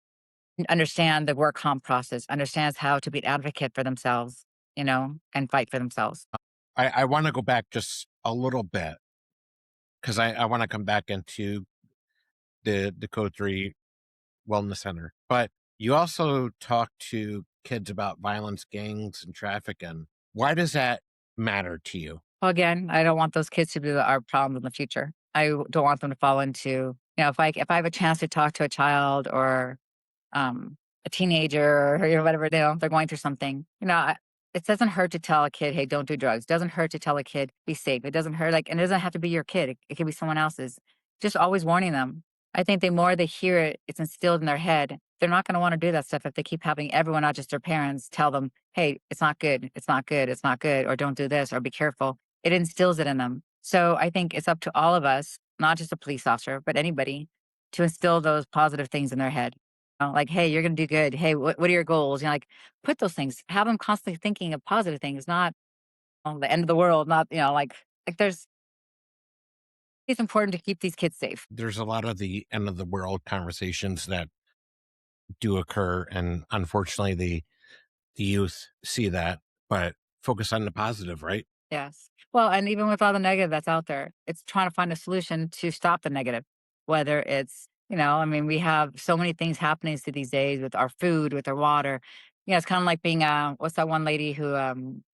understand the work comp process, understands how to be an advocate for themselves, and fight for themselves. I want to go back just a little bit because I want to come back into the Code 3 Wellness Center. But you also talk to kids about violence, gangs, and trafficking. Why does that matter to you? Well, again, I don't want those kids to be our problem in the future. Don't want them to fall into, if I have a chance to talk to a child or a teenager or whatever, they're going through something. It doesn't hurt to tell a kid, "Hey, don't do drugs." It doesn't hurt to tell a kid, "Be safe." It doesn't hurt, and it doesn't have to be your kid. It could be someone else's. Just always warning them. I think the more they hear it, it's instilled in their head. They're not going to want to do that stuff if they keep having everyone, not just their parents, tell them, "Hey, it's not good. It's not good. It's not good," or "Don't do this," or "Be careful." It instills it in them. So I think it's up to all of us, not just a police officer, but anybody, to instill those positive things in their head. Like, "Hey, you're gonna do good. Hey, what are your goals?" Like, put those things. Have them constantly thinking of positive things, not the end of the world. Not like there's. It's important to keep these kids safe. There's a lot of the end of the world conversations that do occur, and unfortunately, the youth see that, but focus on the positive, right? Yes. Well, and even with all the negative that's out there, it's trying to find a solution to stop the negative. Whether it's, I mean, we have so many things happening to these days with our food, with our water. Yeah, it's kind of like being what's that one lady who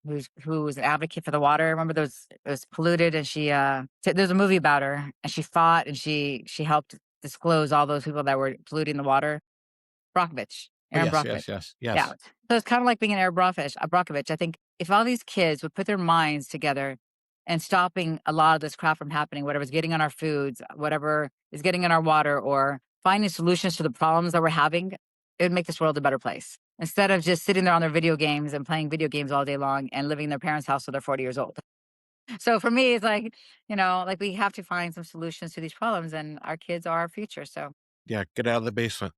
was an advocate for the water? Remember those it was polluted and there's a movie about her and she fought and she helped disclose all those people that were polluting the water. Brockovich, Oh, Aaron yes, Brockovich. yes, yes, Yeah. yes. So it's kind of like being an Aaron Brockovich. I think if all these kids would put their minds together and stopping a lot of this crap from happening, whatever's getting on our foods, whatever is getting in our water, or finding solutions to the problems that we're having, it would make this world a better place. Instead of just sitting there on their video games and playing video games all day long and living in their parents' house till they're 40 years old. So for me, it's like, like we have to find some solutions to these problems and our kids are our future. So Yeah, get out of the basement.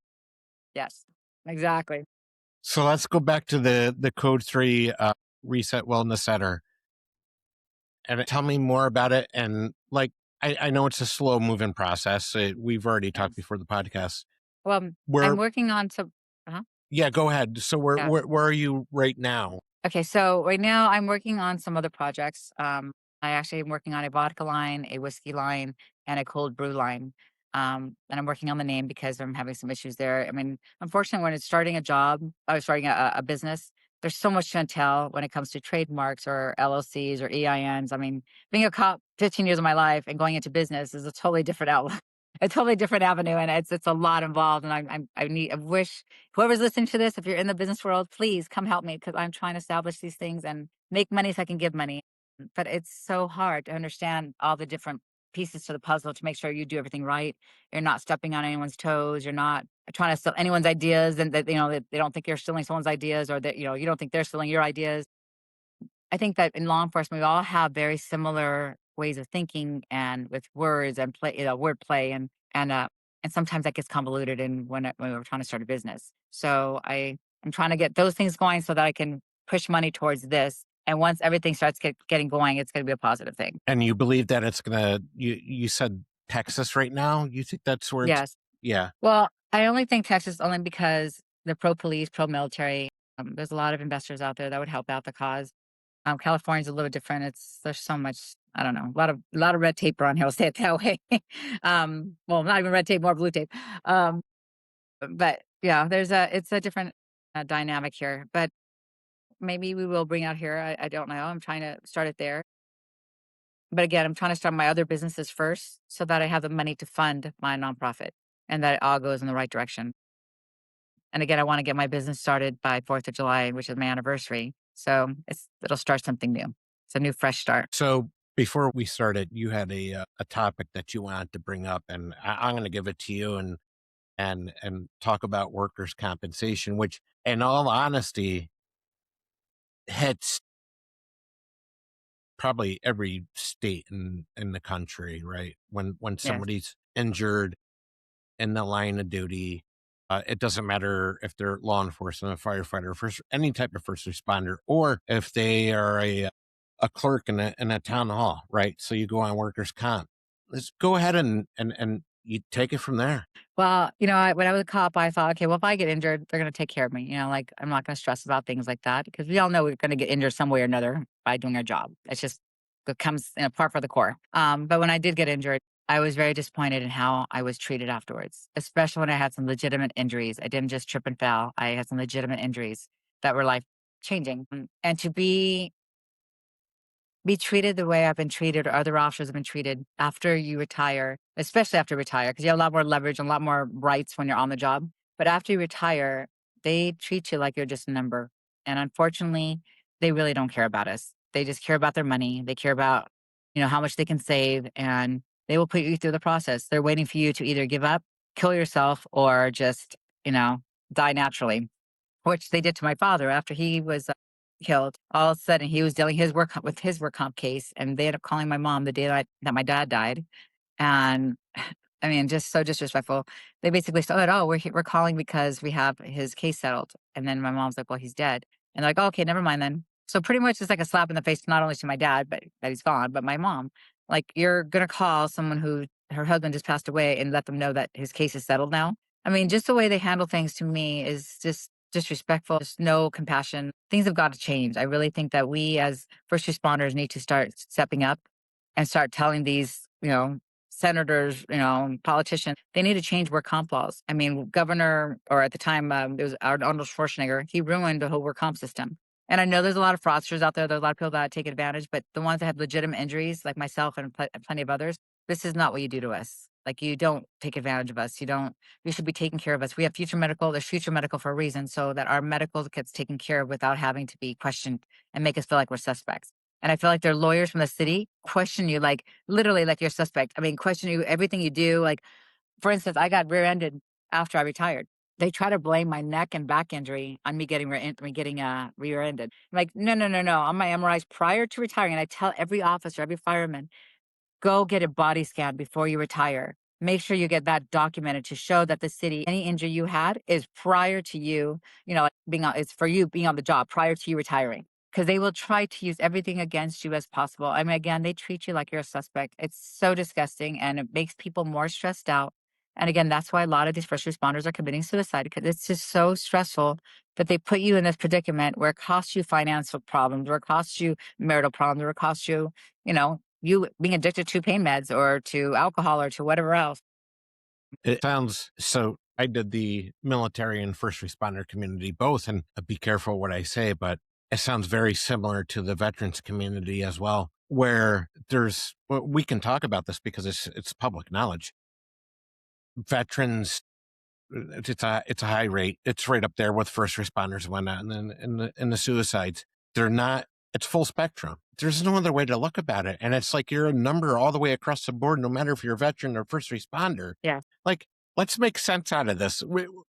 yes, exactly. So let's go back to the Code 3 Reset Wellness Center and tell me more about it. And like, I know it's a slow moving process. We've already talked Yes. before the podcast. Well, Where, I'm working on some uh-huh, yeah, go ahead. So yeah. where are you right now? Okay, so right now I'm working on some other projects. I actually am working on a vodka line, a whiskey line, and a cold brew line. And I'm working on the name because I'm having some issues there. I mean, unfortunately, when it's starting a job, I was starting a business. There's so much to entail when it comes to trademarks or LLCs or EINs. I mean, being a cop 15 years of my life and going into business is a totally different outlook, a totally different avenue, and it's a lot involved. And I wish whoever's listening to this, if you're in the business world, please come help me because I'm trying to establish these things and make money so I can give money. But it's so hard to understand all the different pieces to the puzzle to make sure you do everything right. You're not stepping on anyone's toes. You're not trying to steal anyone's ideas, and that that they don't think you're stealing someone's ideas, or that you don't think they're stealing your ideas. I think that in law enforcement, we all have very similar ways of thinking and with words and word play and sometimes that gets convoluted in when we're trying to start a business. So I am trying to get those things going so that I can push money towards this. And once everything starts getting going, it's going to be a positive thing. And you believe that it's gonna, you said Texas right now? You think that's where it's, Yes. yeah. Well, I only think Texas only because they're pro police, pro military. There's a lot of investors out there that would help out the cause. California's a little different. There's so much, I don't know, a lot of red tape around here. I'll say it that way. Well, not even red tape, more blue tape. Um, but yeah, it's a different dynamic here. But maybe we will bring out here. I don't know. I'm trying to start it there. But again, I'm trying to start my other businesses first so that I have the money to fund my nonprofit and that it all goes in the right direction. And again, I want to get my business started by 4th of July, which is my anniversary. So it'll start something new. It's a new fresh start. So before we started, you had a topic that you wanted to bring up, and I'm going to give it to you and talk about workers' compensation, which, in all honesty, hits probably every state in the country, right? When Yes. somebody's injured in the line of duty, it doesn't matter if they're law enforcement, a firefighter, first any type of first responder, or if they are a clerk in a town hall, right? So you go on workers' comp. Let's go ahead and you take it from there. Well, when I was a cop, I thought, okay, well, if I get injured, they're going to take care of me. Like I'm not going to stress about things like that because we all know we're going to get injured some way or another by doing our job. It's just it comes in a part for the core. But when I did get injured, I was very disappointed in how I was treated afterwards, especially when I had some legitimate injuries. I didn't just trip and fall. I had some legitimate injuries that were life changing. And to be treated the way I've been treated or other officers have been treated after you retire, especially after you retire, because you have a lot more leverage and a lot more rights when you're on the job. But after you retire, they treat you like you're just a number. And unfortunately, they really don't care about us. They just care about their money. They care about, how much they can save and they will put you through the process. They're waiting for you to either give up, kill yourself, or just, die naturally, which they did to my father after he was killed. All of a sudden, he was dealing with his work comp case, and they ended up calling my mom the day that my dad died. And I mean, just so disrespectful. They basically said, "Oh, we're calling because we have his case settled." And then my mom's like, "Well, he's dead." And they're like, "Oh, okay, never mind then." So pretty much it's like a slap in the face, not only to my dad, but that he's gone, but my mom. Like, you're gonna call someone who her husband just passed away and let them know that his case is settled now. I mean, just the way they handle things to me is just disrespectful. Just no compassion. Things have got to change. I really think that we as first responders need to start stepping up and start telling these, senators, politicians, they need to change work comp laws. I mean, governor, or at the time, it was Arnold Schwarzenegger, he ruined the whole work comp system. And I know there's a lot of fraudsters out there. There's a lot of people that take advantage, but the ones that have legitimate injuries, like myself and plenty of others, this is not what you do to us. Like, you don't take advantage of us. You should be taking care of us. We have future medical. There's future medical for a reason, so that our medical gets taken care of without having to be questioned and make us feel like we're suspects. And I feel like their lawyers from the city question you, like, literally like you're suspect. I mean, question you everything you do. Like, for instance, I got rear-ended after I retired. They try to blame my neck and back injury on me getting rear-ended. I'm like, no, no, no, no. On my MRIs prior to retiring, and I tell every officer, every fireman, go get a body scan before you retire. Make sure you get that documented to show that the city, any injury you had is prior to you, like it's for you being on the job prior to you retiring. Because they will try to use everything against you as possible. I mean, again, they treat you like you're a suspect. It's so disgusting, and it makes people more stressed out. And again, that's why a lot of these first responders are committing suicide, because it's just so stressful that they put you in this predicament where it costs you financial problems, or it costs you marital problems, or it costs you, you being addicted to pain meds or to alcohol or to whatever else. It sounds so. I did the military and first responder community both, and be careful what I say, but it sounds very similar to the veterans community as well, where we can talk about this because it's public knowledge. Veterans, it's a high rate. It's right up there with first responders and whatnot, and then in the suicides, they're not. It's full spectrum. There's no other way to look about it, and it's like you're a number all the way across the board, no matter if you're a veteran or first responder. Yeah, Like, let's make sense out of this.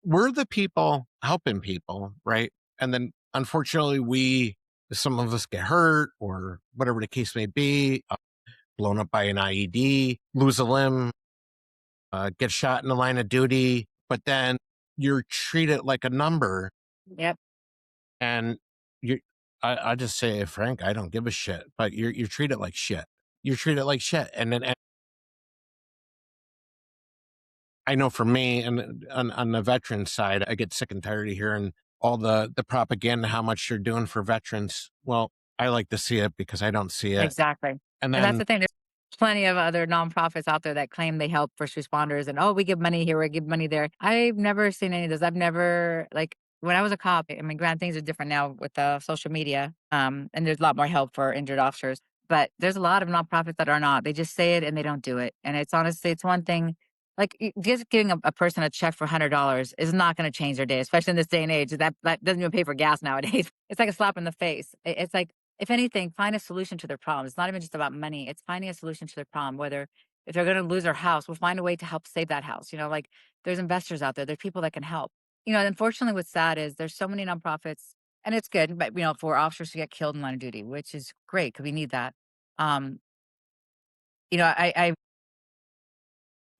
We're the people helping people, right? And then, unfortunately, some of us get hurt or whatever the case may be, blown up by an IED, lose a limb, get shot in the line of duty, but then you're treated like a number. yep, And you, I just say, Frank, I don't give a shit, but you're treated like shit. You're treated like shit. And I know for me, and on the veteran side, I get sick and tired of hearing all the propaganda, how much you're doing for veterans. Well, I like to see it because I don't see it. exactly. And And that's then the thing. There's plenty of other nonprofits out there that claim they help first responders and, oh, we give money here, we give money there. I've never seen any of this. I've never, like, when I was a cop, I mean, granted, things are different now with social media, and there's a lot more help for injured officers. But there's a lot of nonprofits that are not. They just say it and they don't do it. And it's honestly, it's one thing. Like, just giving a person a check for $100 is not going to change their day, especially in this day and age. That doesn't even pay for gas nowadays. It's like a slap in the face. It's like, if anything, find a solution to their problem. It's not even just about money. It's finding a solution to their problem. Whether if they're going to lose their house, we'll find a way to help save that house. Like, there's investors out there. There's people that can help. Unfortunately, what's sad is there's so many nonprofits, and it's good, but for officers to get killed in line of duty, which is great because we need that. Um, I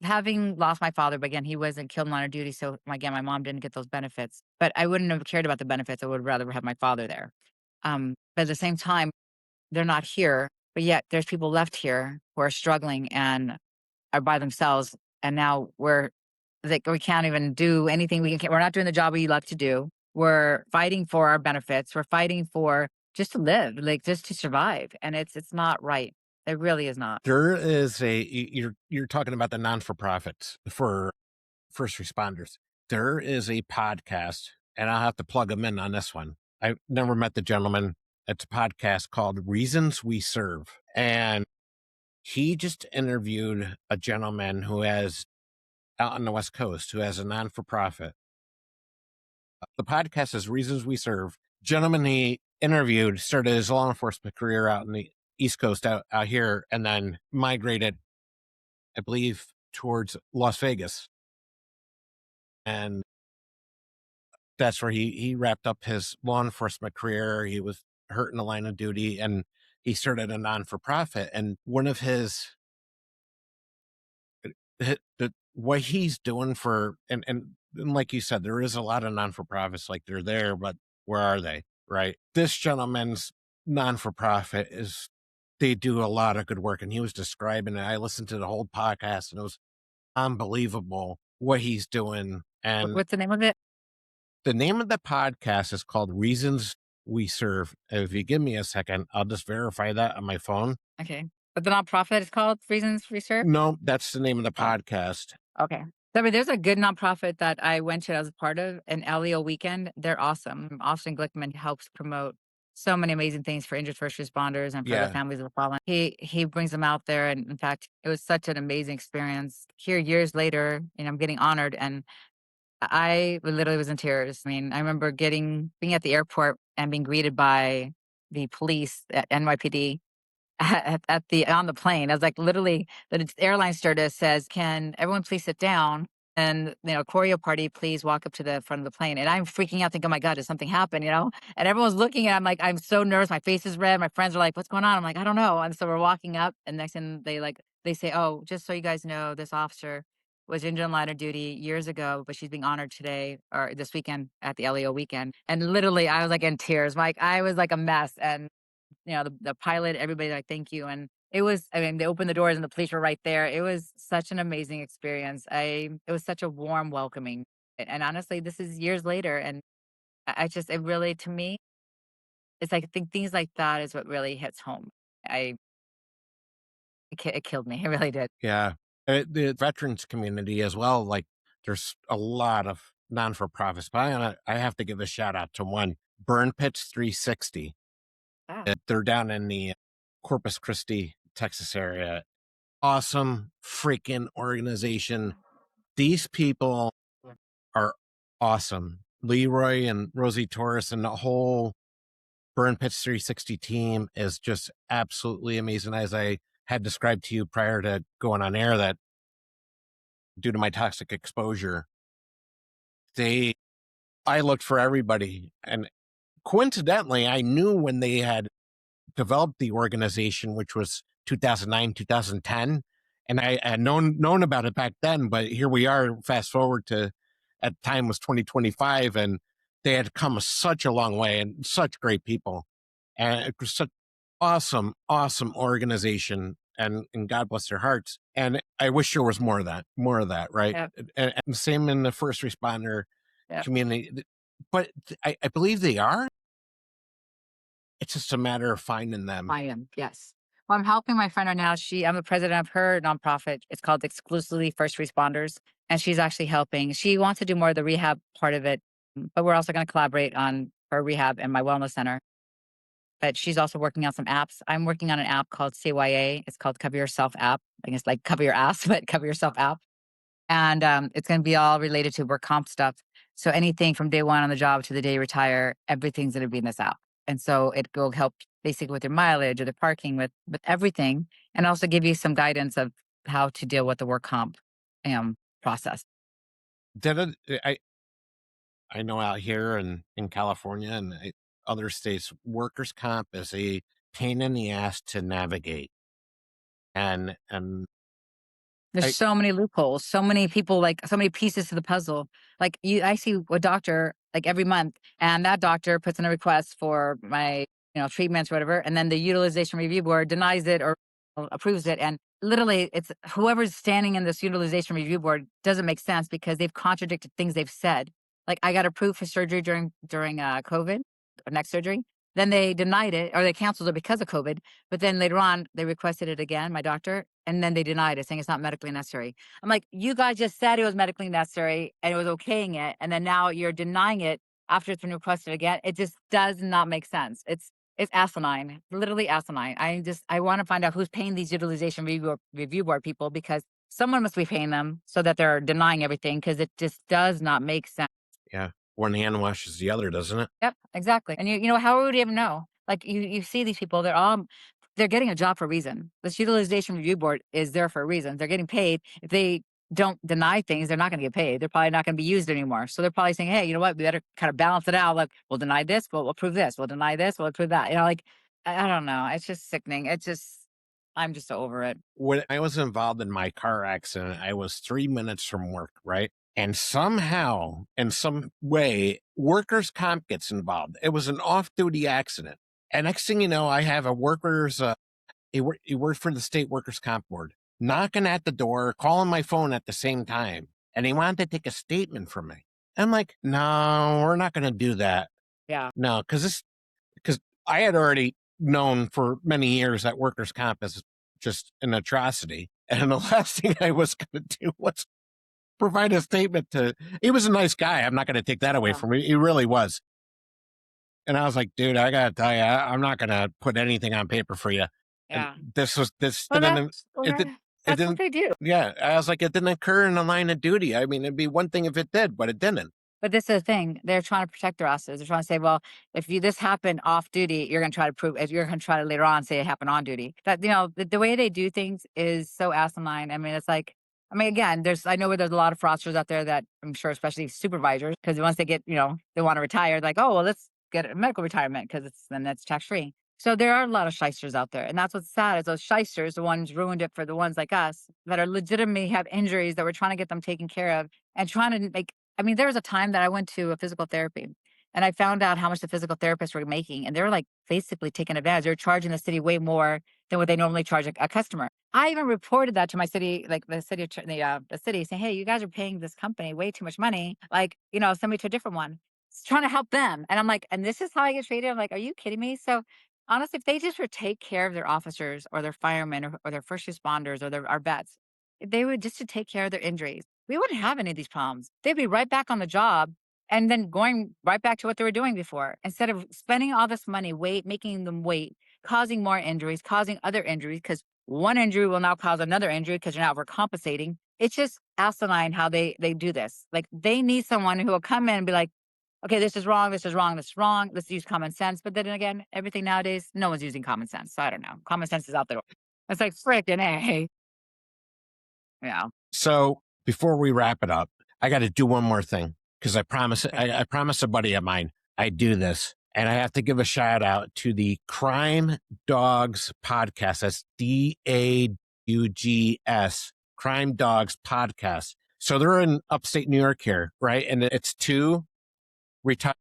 having lost my father, but again, he wasn't killed in line of duty, so again, my mom didn't get those benefits. But I wouldn't have cared about the benefits. I would rather have my father there. But at the same time, they're not here, but yet there's people left here who are struggling and are by themselves. And now we can't even do anything. We're not doing the job we love to do. We're fighting for our benefits. We're fighting for just to live, like just to survive. And it's not right. It really is not. there is you're talking about the non-for-profits for first responders. There is a podcast, and I'll have to plug them in on this one. I've never met the gentleman. It's a podcast called Reasons We Serve. And he just interviewed a gentleman who has out on the West Coast who has a non for profit. The podcast is Reasons We Serve. Gentleman he interviewed started his law enforcement career out in the East Coast out here and then migrated, I believe, towards Las Vegas. And that's where he wrapped up his law enforcement career. He was hurt in the line of duty and he started a non for profit. And one of what he's doing for and like you said, there is a lot of non for profits, like they're there, but where are they? Right. This gentleman's non for profit they do a lot of good work. And he was describing it. I listened to the whole podcast and it was unbelievable what he's doing. And What's the name of it? the name of the podcast is called Reasons We Serve. If you give me a second, I'll just verify that on my phone. Okay. But the nonprofit is called Reasons Reserve? No, that's the name of the Oh, podcast. okay. I mean, there's a good nonprofit that I went to as a part of, an LEO Weekend. They're awesome. Austin Glickman helps promote so many amazing things for injured first responders and for the Yeah. families of the fallen. He brings them out there, and in fact, it was such an amazing experience. Here, years later, I'm getting honored, and I literally was in tears. I mean, I remember being at the airport and being greeted by the police at NYPD at the on the plane. I was like, literally, the airline stewardess says, "Can everyone please sit down?" And choreo party, please walk up to the front of the plane. And I'm freaking out, thinking, "Oh my god, did something happen?" And everyone's looking, and I'm like, I'm so nervous. My face is red. My friends are like, "What's going on?" I'm like, "I don't know." And so we're walking up, and next thing they say, "Oh, just so you guys know, this officer was injured in line of duty years ago, but she's being honored today or this weekend at the LEO weekend." And literally, I was like in tears. Like I was like a mess, and the pilot, everybody like, "Thank you." And it was, I mean, they opened the doors and the police were right there. It was such an amazing experience. It was such a warm welcoming. And honestly, this is years later. And I just, it really, to me, it's like, I think things like that is what really hits home. I, it killed me. It really did. Yeah. The veterans community as well. Like, there's a lot of non for profits, but I have to give a shout out to one, Burn Pits 360. Ah, They're down in the Corpus Christi, Texas area. Awesome freaking organization. These people are awesome. Leroy and Rosie Torres and the whole Burn Pits 360 team is just absolutely amazing. As I had described to you prior to going on air, that due to my toxic exposure, they I looked for everybody. And coincidentally, I knew when they had developed the organization, which was 2009, 2010. And I had known about it back then, but here we are, fast forward to at the time was 2025, and they had come such a long way and such great people. And it was such awesome organization, and God bless their hearts. And I wish there was more of that, right? yeah, And same in the first responder yeah. community. But I believe they are. It's just a matter of finding them. I am, yes. Well, I'm helping my friend right now. I'm the president of her nonprofit. It's called Exclusively First Responders. And she's actually helping. She wants to do more of the rehab part of it, but we're also going to collaborate on her rehab and my wellness center. But she's also working on some apps. I'm working on an app called CYA. It's called Cover Yourself app. I guess like cover your ass, but cover yourself app. And it's going to be all related to work comp stuff. So anything from day one on the job to the day you retire, everything's going to be in this app. And so it will help basically with your mileage or the parking, with everything, and also give you some guidance of how to deal with the work comp process. That I know out here in California and other states, workers' comp is a pain in the ass to navigate. And There's I so many loopholes, so many people, like so many pieces to the puzzle. Like I see a doctor like every month, and that doctor puts in a request for my treatments or whatever, and then the utilization review board denies it or approves it. And literally, it's whoever's standing in this utilization review board doesn't make sense because they've contradicted things they've said. Like I got approved for surgery during COVID, or next surgery. Then they denied it or they canceled it because of COVID. But then later on, they requested it again, my doctor, and then they denied it, saying it's not medically necessary. I'm like, you guys just said it was medically necessary and it was okaying it, and then now you're denying it after it's been requested again. It just does not make sense. It's asinine, literally asinine. I want to find out who's paying these utilization review board people, because someone must be paying them so that they're denying everything, because it just does not make sense. yeah, one hand washes the other, doesn't it? Yep, exactly. And how would you even know? Like you see these people, they're getting a job for a reason. This utilization review board is there for a reason. They're getting paid. If they don't deny things, they're not going to get paid. They're probably not going to be used anymore. So they're probably saying, "Hey, you know what? We better kind of balance it out. Like, we'll deny this, but we'll approve this. We'll deny this, we'll approve that." Like I don't know. It's just sickening. I'm just over it. When I was involved in my car accident, I was 3 minutes from work, right? And somehow, in some way, workers' comp gets involved. It was an off-duty accident. And next thing you know, I have a workers, he worked for the state workers' comp board, knocking at the door, calling my phone at the same time. And he wanted to take a statement from me. I'm like, no, we're not going to do that. Yeah. No, because I had already known for many years that workers' comp is just an atrocity. And the last thing I was going to do was provide a statement to, he was a nice guy. I'm not going to take that away Yeah. from him. He really was. And I was like, dude, I got to tell you, I'm not going to put anything on paper for you. And Yeah. this Well, didn't, it did, it that's what didn't, they do. yeah. I was like, it didn't occur in the line of duty. I mean, it'd be one thing if it did, but it didn't. But this is the thing, they're trying to protect their asses. They're trying to say, "Well, if you this happened off duty, you're gonna try to prove if you're gonna try to later on say it happened on duty." That the way they do things is so asinine. I mean, it's like I mean, again, I know where there's a lot of fraudsters out there that I'm sure, especially supervisors, because once they get, they want to retire, like, oh well, let's get a medical retirement because then that's tax free. So there are a lot of shysters out there, and that's what's sad is those shysters, the ones ruined it for the ones like us that are legitimately have injuries that we're trying to get them taken care of and trying to make I mean, there was a time that I went to a physical therapy and I found out how much the physical therapists were making, and they were like basically taking advantage. They were charging the city way more than what they normally charge a customer. I even reported that to my city, like the city, saying, "Hey, you guys are paying this company way too much money. Like, send me to a different one." It's trying to help them, and I'm like, "And this is how I get treated." I'm like, "Are you kidding me?" So honestly, if they just would take care of their officers or their firemen or their first responders or our vets, if they would just to take care of their injuries, we wouldn't have any of these problems. They'd be right back on the job and then going right back to what they were doing before instead of spending all this money, making them wait, causing more injuries, causing other injuries, because one injury will now cause another injury because you're now overcompensating. It's just asinine how they do this. Like they need someone who will come in and be like, okay, this is wrong, this is wrong, this is wrong. Let's use common sense. But then again, everything nowadays, no one's using common sense. So I don't know. Common sense is out the door. It's like frickin' A. Yeah. So before we wrap it up, I got to do one more thing because I promise, Okay. I promised a buddy of mine I do this. And I have to give a shout out to the Crime Dogs podcast. That's DAUGS, Crime Dogs podcast. So they're in upstate New York here, right? And it's two retired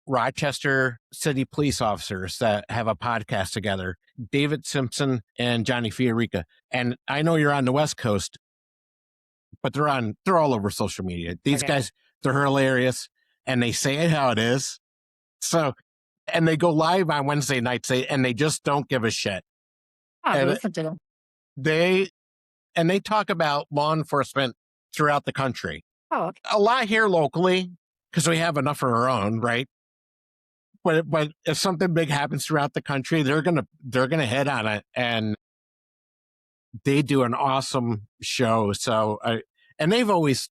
Rochester City police officers that have a podcast together, David Simpson and Johnny Fiorica. And I know you're on the West Coast, but they're all over social media. These Okay. guys, they're hilarious and they say it how it is. So, and they go live on Wednesday nights and they just don't give a shit. I have to And listen to them. they talk about law enforcement throughout the country. Oh, okay. A lot here locally because we have enough of our own, right? But if something big happens throughout the country, they're gonna hit on it, and they do an awesome show. So and they've always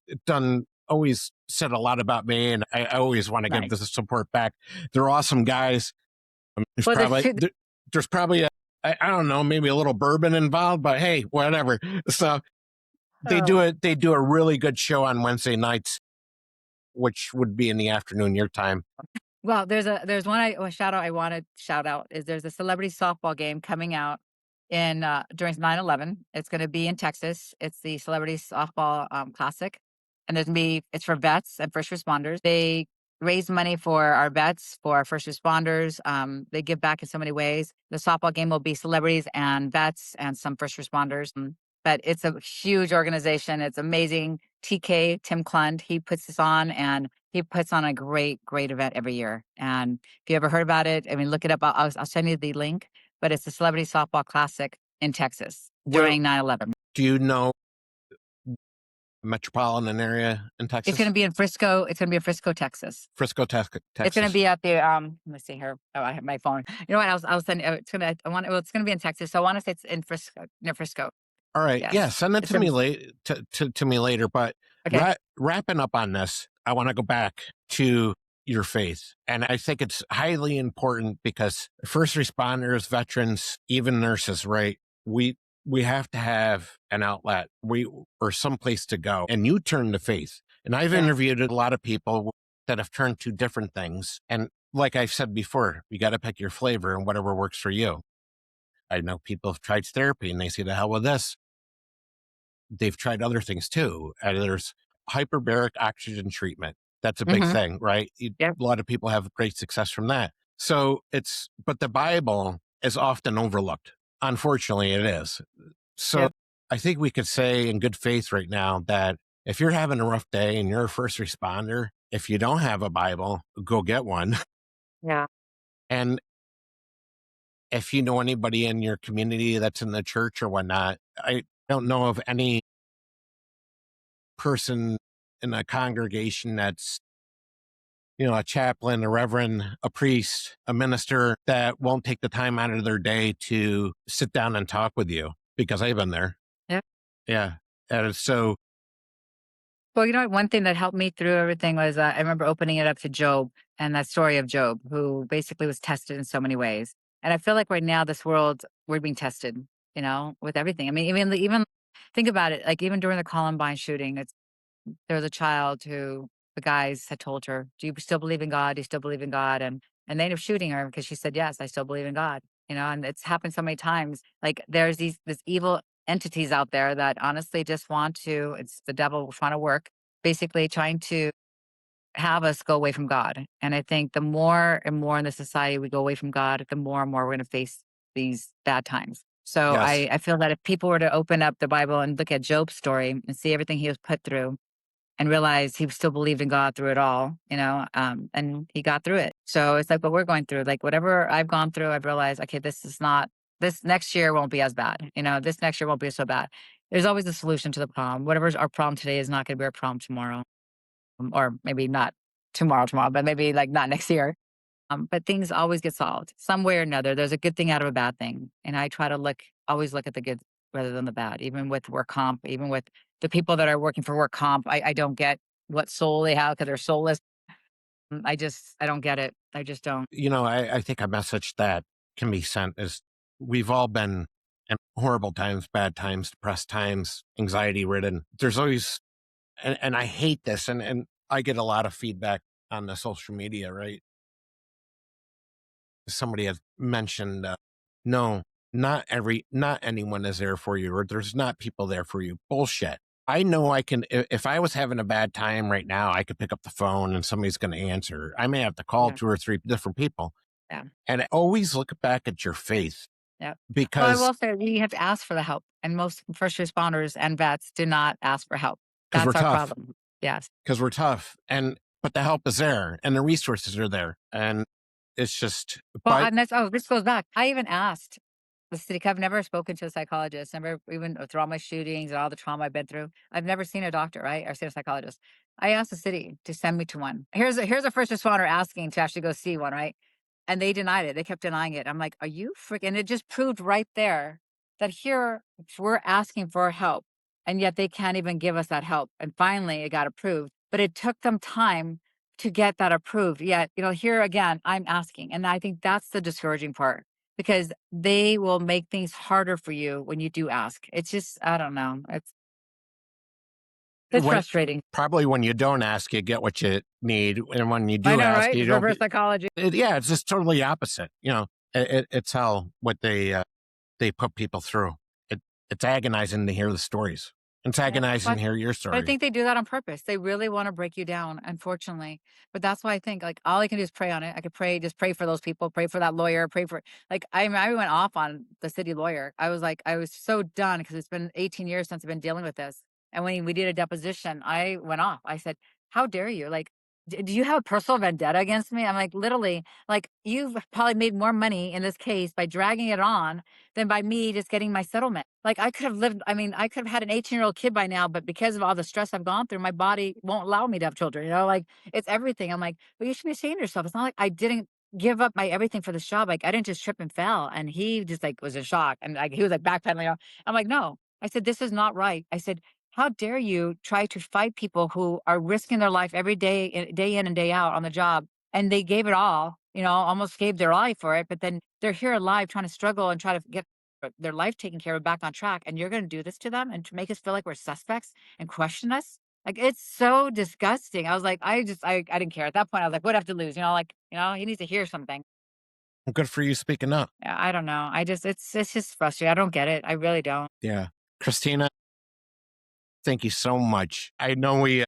said a lot about me, and I always want to give Nice. this support back. They're awesome guys. There's Well, probably there's probably I don't know, maybe a little bourbon involved, but hey, whatever. So they do it. They do a really good show on Wednesday nights, which would be in the afternoon your time. Well, there's one shout out I want to shout out is there's a celebrity softball game coming out in during 9/11. It's going to be in Texas. It's the Celebrity Softball Classic, and it's for vets and first responders. They raise money for our vets, for our first responders. They give back in so many ways. The softball game will be celebrities and vets and some first responders. But it's a huge organization. It's amazing. TK Tim Klund, he puts this on and he puts on a great, great event every year. And if you ever heard about it, I mean, look it up. I'll send you the link. But it's the Celebrity Softball Classic in Texas Where during 9/11. do you know metropolitan area in It's Texas? going to be in Frisco. It's going to be in Frisco, Texas. Frisco, Texas. It's going to be at the let me see here. Oh, I have my phone. You know what? I'll send it's going to I want well, it's going to be in Texas. So I want to say it's in Frisco, near Frisco. All right. Yes. Yeah, send it It's to in- me to me later. But Okay. wrapping up on this, I want to go back to your faith. And I think it's highly important because first responders, veterans, even nurses, right? We have to have an outlet or some place to go. And you turn to faith. And I've Yeah. interviewed a lot of people that have turned to different things. And like I've said before, you got to pick your flavor and whatever works for you. I know people have tried therapy and they say the hell with this. They've tried other things too. There's hyperbaric oxygen treatment. That's a big Mhm. thing, right? Yep. A lot of people have great success from that. So but the Bible is often overlooked. Unfortunately, it is. So Yep. I think we could say in good faith right now that if you're having a rough day and you're a first responder, if you don't have a Bible, go get one. Yeah. And if you know anybody in your community that's in the church or whatnot, I don't know of any person in a congregation that's, a chaplain, a reverend, a priest, a minister that won't take the time out of their day to sit down and talk with you, because I've been there. Yeah. Yeah. And so, Well, you know what? One thing that helped me through everything was I remember opening it up to Job and that story of Job, who basically was tested in so many ways. And I feel like right now, this world, we're being tested, with everything. I mean, even think about it, like even during the Columbine shooting, there was a child who the guys had told her, "Do you still believe in God? Do you still believe in God?" And they ended up shooting her because she said, "Yes, I still believe in God." And it's happened so many times. Like there's this evil entities out there that honestly just want to. It's the devil trying to work, basically trying to have us go away from God. And I think the more and more in the society we go away from God, the more and more we're going to face these bad times. So yes, I feel that if people were to open up the Bible and look at Job's story and see everything he was put through, and realized he still believed in God through it all, and he got through it. So it's like what we're going through, like whatever I've gone through, I've realized, okay, this next year won't be as bad. This next year won't be so bad. There's always a solution to the problem. Whatever's our problem today is not going to be our problem tomorrow, or maybe not tomorrow, but maybe like not next year. But things always get solved some way or another. There's a good thing out of a bad thing. And I try to always look at the good rather than the bad, even with work comp, even with the people that are working for work comp. I don't get what soul they have because they're soulless. I don't get it. I just don't. I think a message that can be sent is we've all been in horrible times, bad times, depressed times, anxiety ridden. There's always, and I hate this, and I get a lot of feedback on the social media, right? Somebody has mentioned, no, not anyone is there for you, or there's not people there for you. Bullshit. I know I can, if I was having a bad time right now, I could pick up the phone and somebody's going to answer. I may have to call Yeah. two or three different people, Yeah. and always look back at your faith, Yeah. Well, I because will say you have to ask for the help. And most first responders and vets do not ask for help. because we're That's our tough, problem. Yes. but the help is there and the resources are there. And it's just, Well, but this goes back. I even asked the city. I've never spoken to a psychologist. Never even through all my shootings and all the trauma I've been through. I've never seen a doctor, right, or seen a psychologist. I asked the city to send me to one. Here's a first responder asking to actually go see one, right? And they denied it. They kept denying it. I'm like, are you freaking? It just proved right there that here we're asking for help, and yet they can't even give us that help. And finally, it got approved, but it took them time to get that approved. Yet, here again, I'm asking. And I think that's the discouraging part because they will make things harder for you when you do ask. It's just, I don't know. It's when frustrating. probably when you don't ask, you get what you need, and when you I do know, ask, right? you It's don't reverse get. psychology. Yeah, it's just totally opposite. It's how what they put people through. It it's agonizing to hear the stories. It's Yeah. agonizing to hear your But I story think they do that on purpose. They really want to break you down, unfortunately. But that's why I think like all I can do is pray on it. I could pray, just pray for those people, pray for that lawyer, pray for like I went off on the city lawyer. I was so done because it's been 18 years since I've been dealing with this. And when we did a deposition, I went off. I said, "How dare you? Like, do you have a personal vendetta against me?" I'm like, literally, like you've probably made more money in this case by dragging it on than by me just getting my settlement. Like I could have lived, I mean, I could have had an 18-year-old kid by now, but because of all the stress I've gone through, my body won't allow me to have children, like it's everything. I'm like, but you shouldn't be ashamed of yourself. It's not like I didn't give up my everything for this job. Like I didn't just trip and fell. And he just like was in shock. And like he was like backpedaling. I'm like, no. I said, this is not right. I said, how dare you try to fight people who are risking their life every day, day in and day out on the job, and they gave it all, almost gave their life for it, but then they're here alive trying to struggle and try to get their life taken care of back on track, and you're going to do this to them and to make us feel like we're suspects and question us. Like it's so disgusting. I was like, I didn't care at that point. I was like, what do I have to lose? He needs to hear something. Good for you speaking up. Yeah, I don't know. It's just frustrating. I don't get it. I really don't. Yeah, Christina, thank you so much. I know we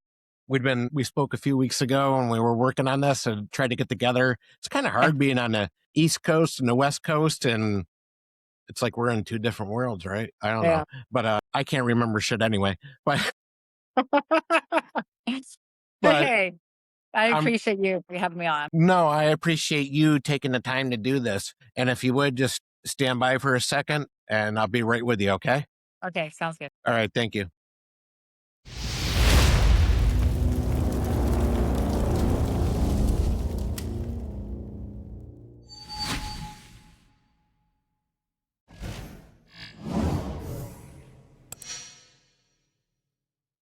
spoke a few weeks ago and we were working on this and tried to get together. It's kind of Yeah. hard being on the East Coast and the West Coast, and it's like we're in two different worlds, right? I don't know, Yeah. but I can't remember shit anyway. But But but hey, I um, appreciate you for having me on. no, I appreciate you taking the time to do this. And if you would just stand by for a second and I'll be right with you, okay? Okay, sounds good. All right, thank you.